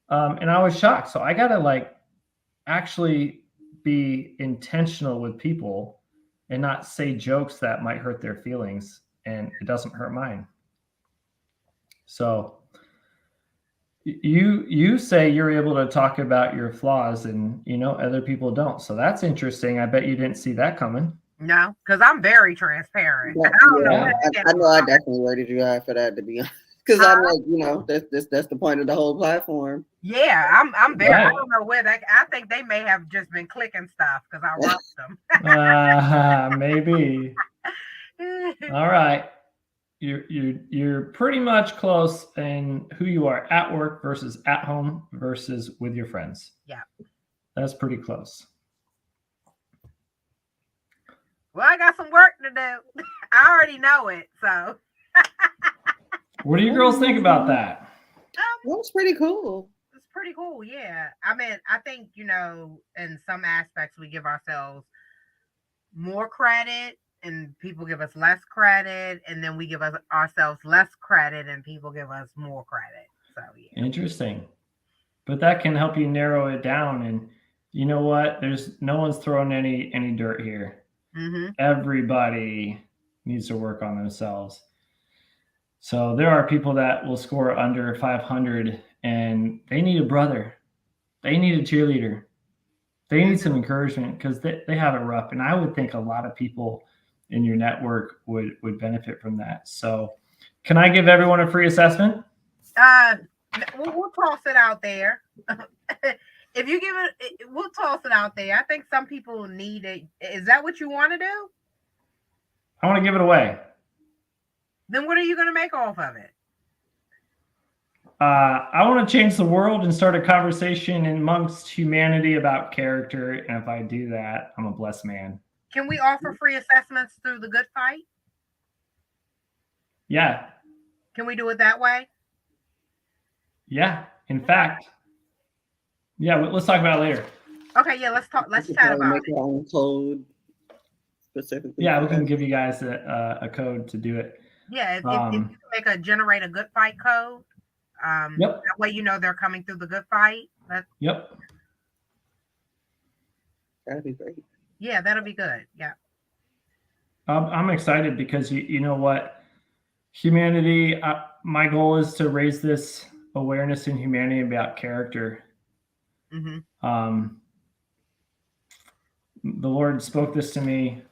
And I was shocked. So I got to actually be intentional with people and not say jokes that might hurt their feelings, and it doesn't hurt mine. So you say you're able to talk about your flaws, and other people don't. So that's interesting. I bet you didn't see that coming. No, because I'm very transparent. Yeah, I know I definitely worded you out for that, to be honest. Because I'm like, that's the point of the whole platform. Yeah, I'm very. Right. I don't know where that. I think they may have just been clicking stuff because I wrote them. Maybe. All right. You're pretty much close in who you are at work versus at home versus with your friends. Yeah. That's pretty close. Well, I got some work to do. I already know it, so. What do you girls think about that? That's pretty cool. It's pretty cool, yeah. I mean, I think, in some aspects we give ourselves more credit and people give us less credit, and then we give ourselves less credit and people give us more credit. So yeah. Interesting. But that can help you narrow it down, and you know what? There's no one's throwing any dirt here. Mm-hmm. Everybody needs to work on themselves. So there are people that will score under 500 and they need a brother. They need a cheerleader. They need some encouragement because they have it rough. And I would think a lot of people in your network would benefit from that. So can I give everyone a free assessment? We'll toss it out there. If you give it, we'll toss it out there. I think some people need it. Is that what you want to do? I want to give it away. Then what are you going to make off of it? I want to change the world and start a conversation amongst humanity about character. And if I do that, I'm a blessed man. Can we offer free assessments through the Good Fight? Yeah. Can we do it that way? Yeah. In fact, yeah, let's talk about it later. Okay, yeah, let's chat about make your own code specifically. Yeah, we can give you guys a code to do it. Yeah, if you can generate a Good Fight code, yep. That way they're coming through the Good Fight. Yep. That'd be great. Yeah, that'll be good. Yeah. I'm excited because you know what? Humanity, my goal is to raise this awareness in humanity about character. Mm-hmm. The Lord spoke this to me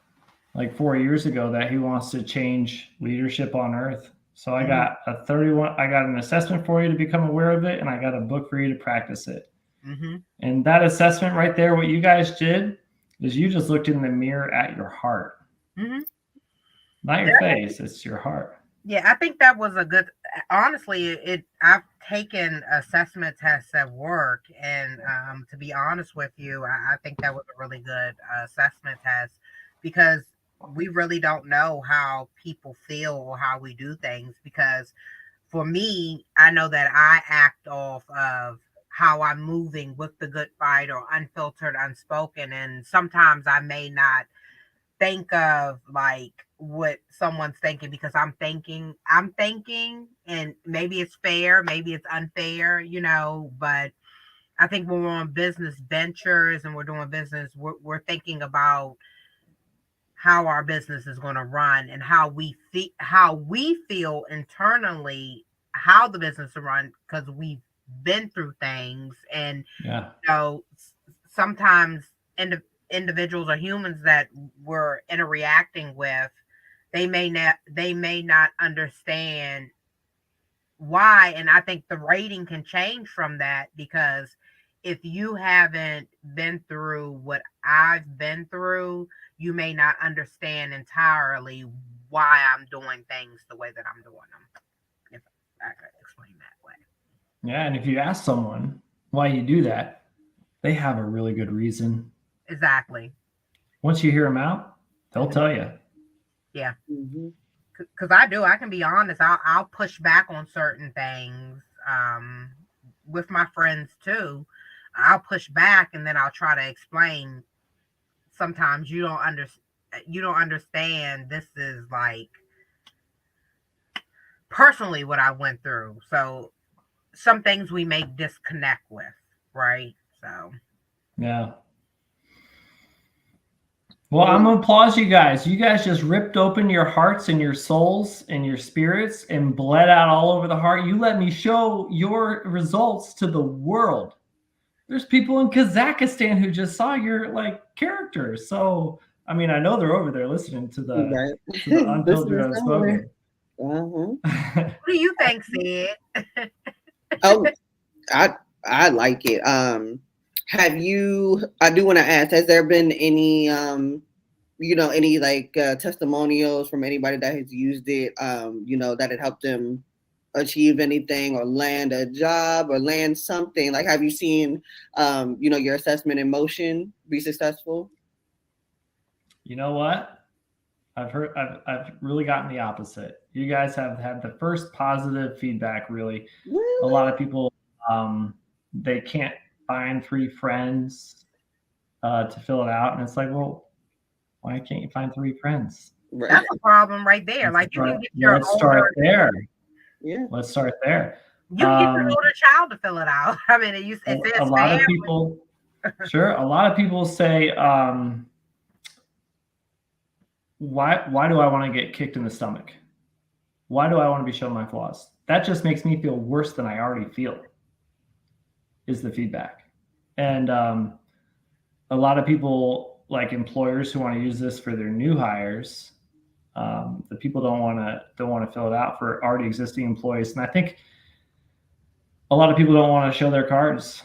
like 4 years ago that he wants to change leadership on earth. So I got I got an assessment for you to become aware of it, and I got a book for you to practice it. Mm-hmm. And that assessment right there, what you guys did is you just looked in the mirror at your heart. Mm-hmm. Not your face, it's your heart. Yeah, I think that was a good, honestly, I've taken assessment tests at work, and to be honest with you, I think that was a really good assessment test because we really don't know how people feel or how we do things, because for me, I know that I act off of how I'm moving with the good fight or unfiltered, unspoken. And sometimes I may not think of like what someone's thinking, because I'm thinking, and maybe it's fair, maybe it's unfair, but I think when we're on business ventures and we're doing business, we're thinking about how our business is going to run and how we feel internally, how the business will run, because we've been through things. And Yeah. sometimes individuals or humans that we're interacting with, they may not understand why. And I think the rating can change from that, because if you haven't been through what I've been through, you may not understand entirely why I'm doing things the way that I'm doing them, if I could explain that way. Yeah. And if you ask someone why you do that, they have a really good reason. Exactly. Once you hear them out, they'll tell you. Yeah. Mhm. Because I can be honest. I'll push back on certain things, with my friends too. I'll push back, and then I'll try to explain. Sometimes you don't understand. This is like personally what I went through. So some things we may disconnect with, right? So Yeah. Well, I'm gonna applaud you guys. You guys just ripped open your hearts and your souls and your spirits and bled out all over the heart. You let me show your results to the world. There's people in Kazakhstan who just saw your like characters. So I mean, I know they're over there listening to the Right. unfiltered Listening somewhere. unspoken. Uh-huh. what do you think, Sid? Oh, I like it. Have you? I do want to ask. Has there been any any like testimonials from anybody that has used it? That it helped them achieve anything or land a job or land something. Like, have you seen your assessment in motion be successful? You know what? I've really gotten the opposite. You guys have had the first positive feedback, really. A lot Really? of people, they can't find 3 friends to fill it out. And it's like, well, why can't you find 3 friends? Right. That's a problem right there. Like Let's start there. Yeah. Let's start there. you can get your older child to fill it out. I mean, it A says lot of family. people, sure. A lot of people say, why do I want to get kicked in the stomach? Why do I want to be shown my flaws? That just makes me feel worse than I already feel, is the feedback. And a lot of people, like employers who want to use this for their new hires, the people don't want to fill it out for already existing employees. And I think a lot of people don't want to show their cards.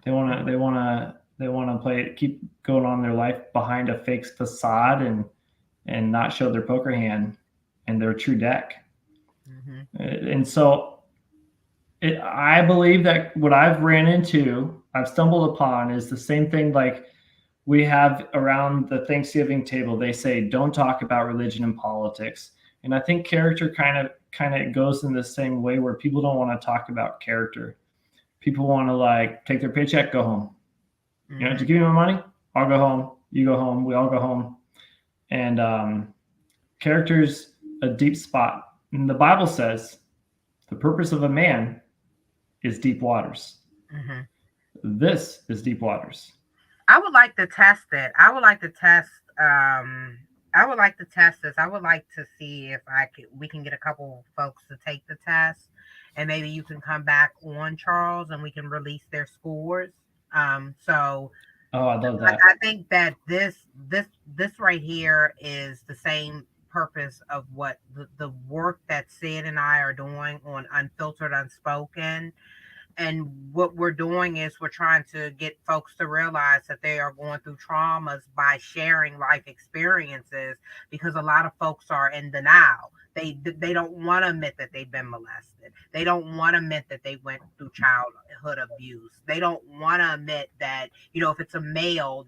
They want to keep going on their life behind a fake facade and not show their poker hand and their true deck. Mm-hmm. And so I believe that what I've stumbled upon is the same thing like we have around the Thanksgiving table. They say, don't talk about religion and politics. And I think character kind of goes in the same way, where people don't want to talk about character. People want to like take their paycheck, go home. Mm-hmm. You know, to give me my money, I'll go home. You go home. We all go home. And character's a deep spot. And the Bible says the purpose of a man is deep waters. Mm-hmm. This is deep waters. I would like to test it. I would like to test. I would like to test this. I would like to see if we can get a couple folks to take the test, and maybe you can come back on, Charles, and we can release their scores. So. Oh, I love that. I think that this right here is the same purpose of what the work that Cyd and I are doing on Unfiltered Unspoken. And what we're doing is we're trying to get folks to realize that they are going through traumas by sharing life experiences, because a lot of folks are in denial. They don't want to admit that they've been molested. They don't want to admit that they went through childhood abuse. They don't want to admit that, if it's a male,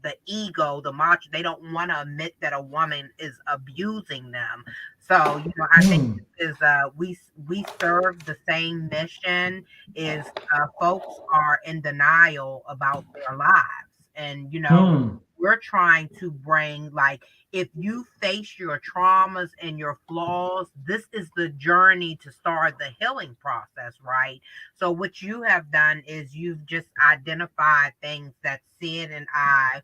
the ego, the macho. They don't want to admit that a woman is abusing them. So, I think is we serve the same mission. Is folks are in denial about their lives, and we're trying to bring, like, if you face your traumas and your flaws, this is the journey to start the healing process, right? So what you have done is you've just identified things that Cyd and I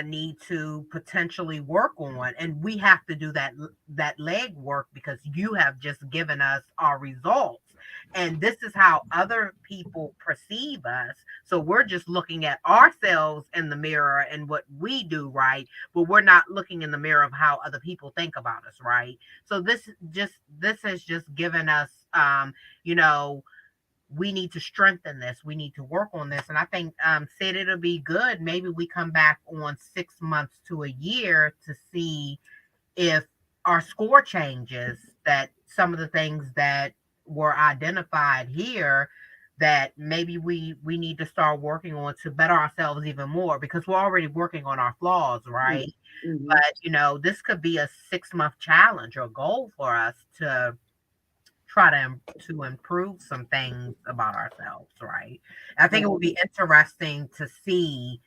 need to potentially work on, and we have to do that leg work because you have just given us our results, and this is how other people perceive us. So we're just looking at ourselves in the mirror and what we do right, but we're not looking in the mirror of how other people think about us, right? So this has just given us you know we need to strengthen this. We need to work on this. And I think Cyd, it'll be good. Maybe we come back on 6 months to a year to see if our score changes, that some of the things that were identified here that maybe we need to start working on to better ourselves even more, because we're already working on our flaws, right? Mm-hmm. But this could be a 6-month challenge or goal for us to try to improve some things about ourselves, right? I think it would be interesting to see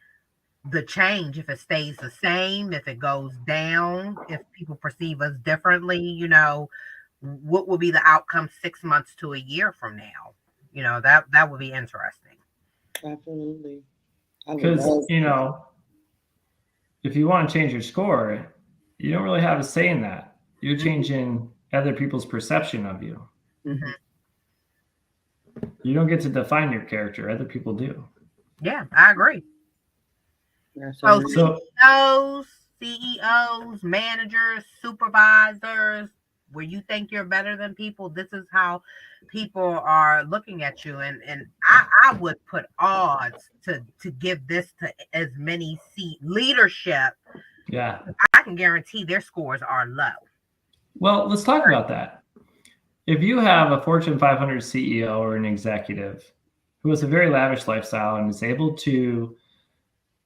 the change, if it stays the same, if it goes down, if people perceive us differently, what will be the outcome 6 months to a year from now? That would be interesting. Absolutely. Because, if you want to change your score, you don't really have a say in that. You're changing other people's perception of you. Mm-hmm. You don't get to define your character. Other people do. Yeah, I agree. So CEOs, managers, supervisors, where you think you're better than people, this is how people are looking at you. And I would put odds to give this to as many leadership. Yeah. I can guarantee their scores are low. Well, let's talk about that. If you have a Fortune 500 CEO or an executive who has a very lavish lifestyle and is able to,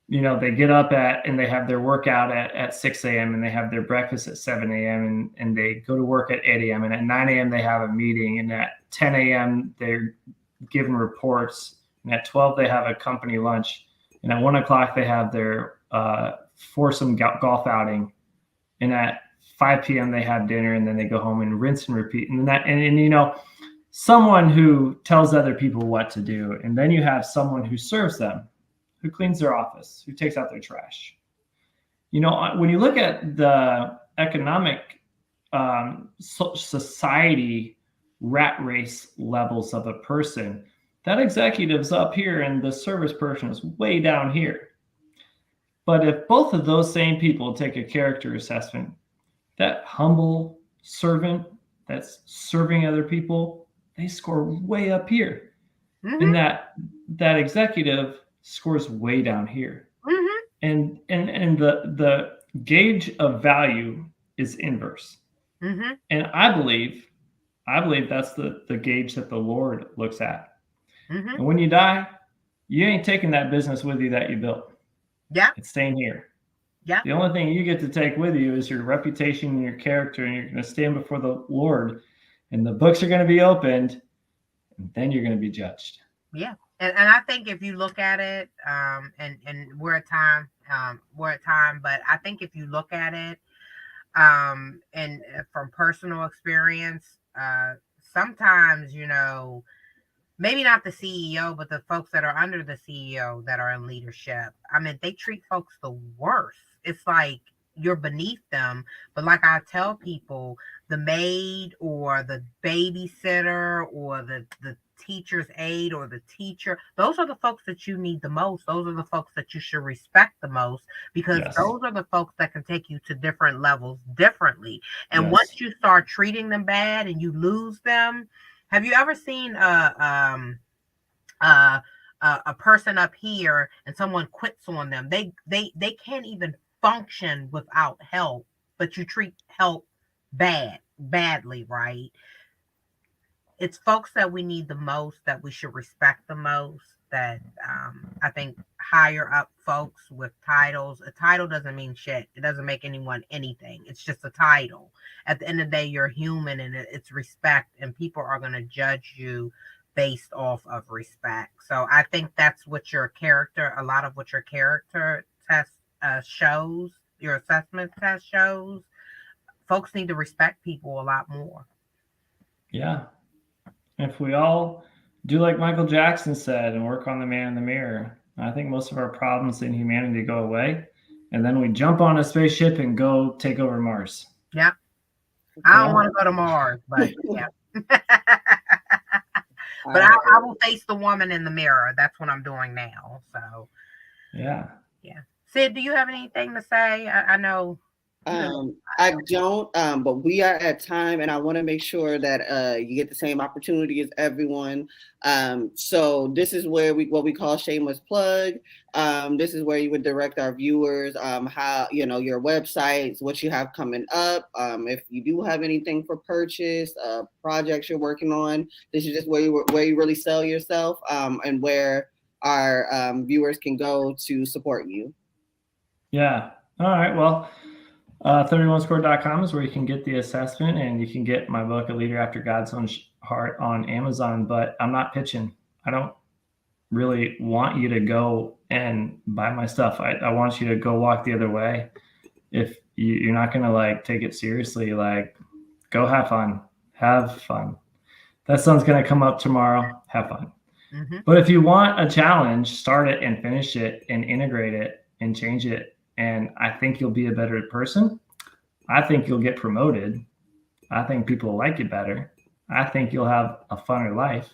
they get up and they have their workout at 6 a.m. and they have their breakfast at 7 a.m. and they go to work at 8 a.m. and at 9 a.m. they have a meeting, and at 10 a.m. they're given reports, and at 12 they have a company lunch, and at 1 o'clock they have their foursome golf outing, and at 5 p.m. they have dinner, and then they go home and rinse and repeat. And someone who tells other people what to do, and then you have someone who serves them, who cleans their office, who takes out their trash. When you look at the economic society rat race levels of a person, that executive's up here and the service person is way down here. But if both of those same people take a character assessment, that humble servant that's serving other people, they score way up here. Mm-hmm. And that executive scores way down here. Mm-hmm. And the gauge of value is inverse. Mm-hmm. And I believe that's the gauge that the Lord looks at. Mm-hmm. And when you die, you ain't taking that business with you that you built. Yeah. It's staying here. Yeah. The only thing you get to take with you is your reputation and your character, and you're going to stand before the Lord, and the books are going to be opened, and then you're going to be judged. Yeah. And I think if you look at it, and we're at time, but I think if you look at it, and from personal experience, sometimes, maybe not the CEO, but the folks that are under the CEO that are in leadership, I mean, they treat folks the worst. It's like you're beneath them. But like I tell people, the maid or the babysitter or the teacher's aide or the teacher, those are the folks that you need the most. Those are the folks that you should respect the most, because those are the folks that can take you to different levels differently. And once you start treating them bad and you lose them, have you ever seen a person up here and someone quits on them? They can't even function without help, but you treat help badly, right? It's folks that we need the most, that we should respect the most, that I think higher up folks with titles. A title doesn't mean shit. It doesn't make anyone anything. It's just a title. At the end of the day, you're human, and it's respect, and people are going to judge you based off of respect. So I think that's what your character, a lot of what your character test shows, your assessment test shows. Folks need to respect people a lot more. Yeah. If we all do like Michael Jackson said and work on the man in the mirror, I think most of our problems in humanity go away. And then we jump on a spaceship and go take over Mars. Yeah. I don't want to go to Mars, but yeah. But I will face the woman in the mirror. That's what I'm doing now. So yeah. Cyd, do you have anything to say? I know. I don't, but we are at time, and I want to make sure that you get the same opportunity as everyone. So this is where what we call shameless plug. This is where you would direct our viewers, how your websites, what you have coming up. If you do have anything for purchase, projects you're working on, this is just where you really sell yourself, and where our viewers can go to support you. Yeah. All right. Well. 31score.com is where you can get the assessment, and you can get my book, A Leader After God's Own Heart, on Amazon. But I'm not pitching. I don't really want you to go and buy my stuff. I want you to go walk the other way. If you're not going to like take it seriously, like go have fun. Have fun. That sun's going to come up tomorrow. Have fun. Mm-hmm. But if you want a challenge, start it and finish it and integrate it and change it. And I think you'll be a better person. I think you'll get promoted. I think people will like you better. I think you'll have a funner life.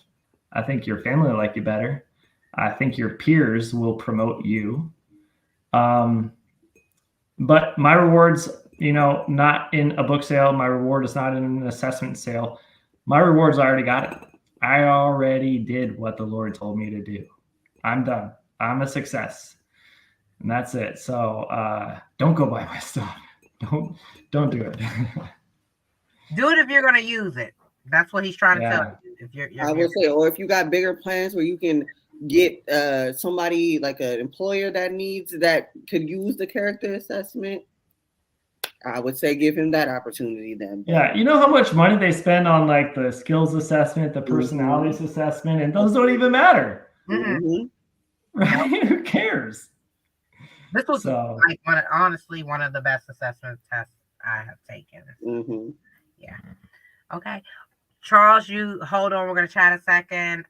I think your family will like you better. I think your peers will promote you. But my rewards, not in a book sale. My reward is not in an assessment sale. My rewards, I already got it. I already did what the Lord told me to do. I'm done. I'm a success. And that's it. So don't go buy my stuff. Don't do it. Do it if you're going to use it. That's what he's trying to tell you. If you're I would say, or if you got bigger plans where you can get somebody like an employer that could use the character assessment, I would say give him that opportunity then. Yeah, you know how much money they spend on like the skills assessment, the personalities assessment, and those don't even matter. Mm-hmm. Right? Who cares? This was like honestly one of the best assessment tests I have taken. Mm-hmm. Yeah. Okay. Charles, you hold on. We're going to chat a second.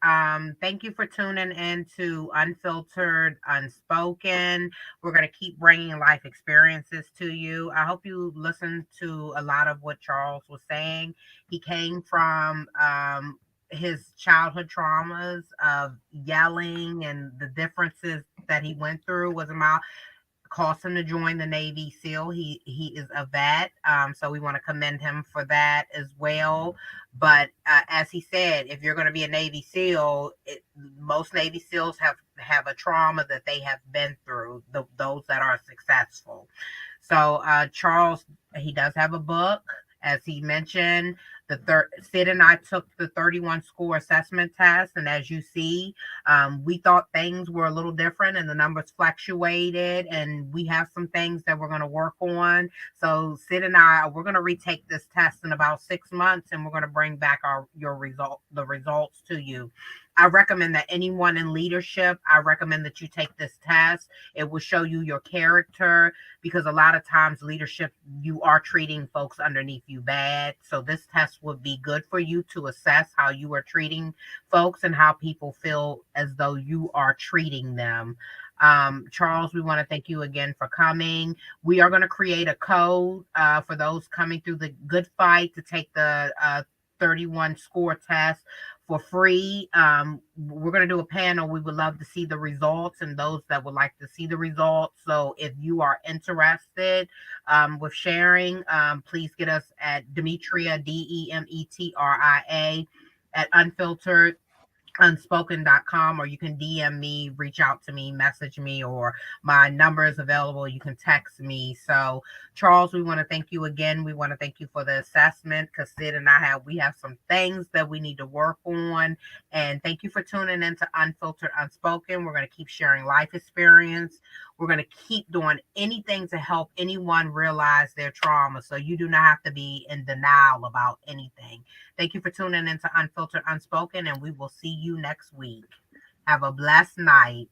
Thank you for tuning in to Unfiltered Unspoken. We're going to keep bringing life experiences to you. I hope you listened to a lot of what Charles was saying. He came from his childhood traumas of yelling, and the differences that he went through was about cost him to join the Navy SEAL. He is a vet, so we want to commend him for that as well. But as he said, if you're going to be a Navy SEAL, most Navy SEALs have a trauma that they have been through, those that are successful. So Charles, he does have a book, as he mentioned. Cyd and I took the 31 score assessment test, and as you see, we thought things were a little different and the numbers fluctuated, and we have some things that we're going to work on. So Cyd and we're going to retake this test in about 6 months, and we're going to bring back the results to you. I recommend that anyone in leadership, I recommend that you take this test. It will show you your character, because a lot of times leadership, you are treating folks underneath you bad. So this test would be good for you to assess how you are treating folks and how people feel as though you are treating them. Charles, we want to thank you again for coming. We are going to create a code for those coming through the Good Fight to take the 31 score test for free. We're going to do a panel. We would love to see the results and those that would like to see the results. So if you are interested with sharing, please get us at Demetria, Demetria, at Unfiltered unspoken.com, or you can DM me, reach out to me, message me, or my number is available. You can text me. So, Charles, we want to thank you again. We want to thank you for the assessment, because Cyd and we have some things that we need to work on. And thank you for tuning in to Unfiltered Unspoken. We're going to keep sharing life experience. We're going to keep doing anything to help anyone realize their trauma, so you do not have to be in denial about anything. Thank you for tuning in to Unfiltered Unspoken, and we will see you next week. Have a blessed night.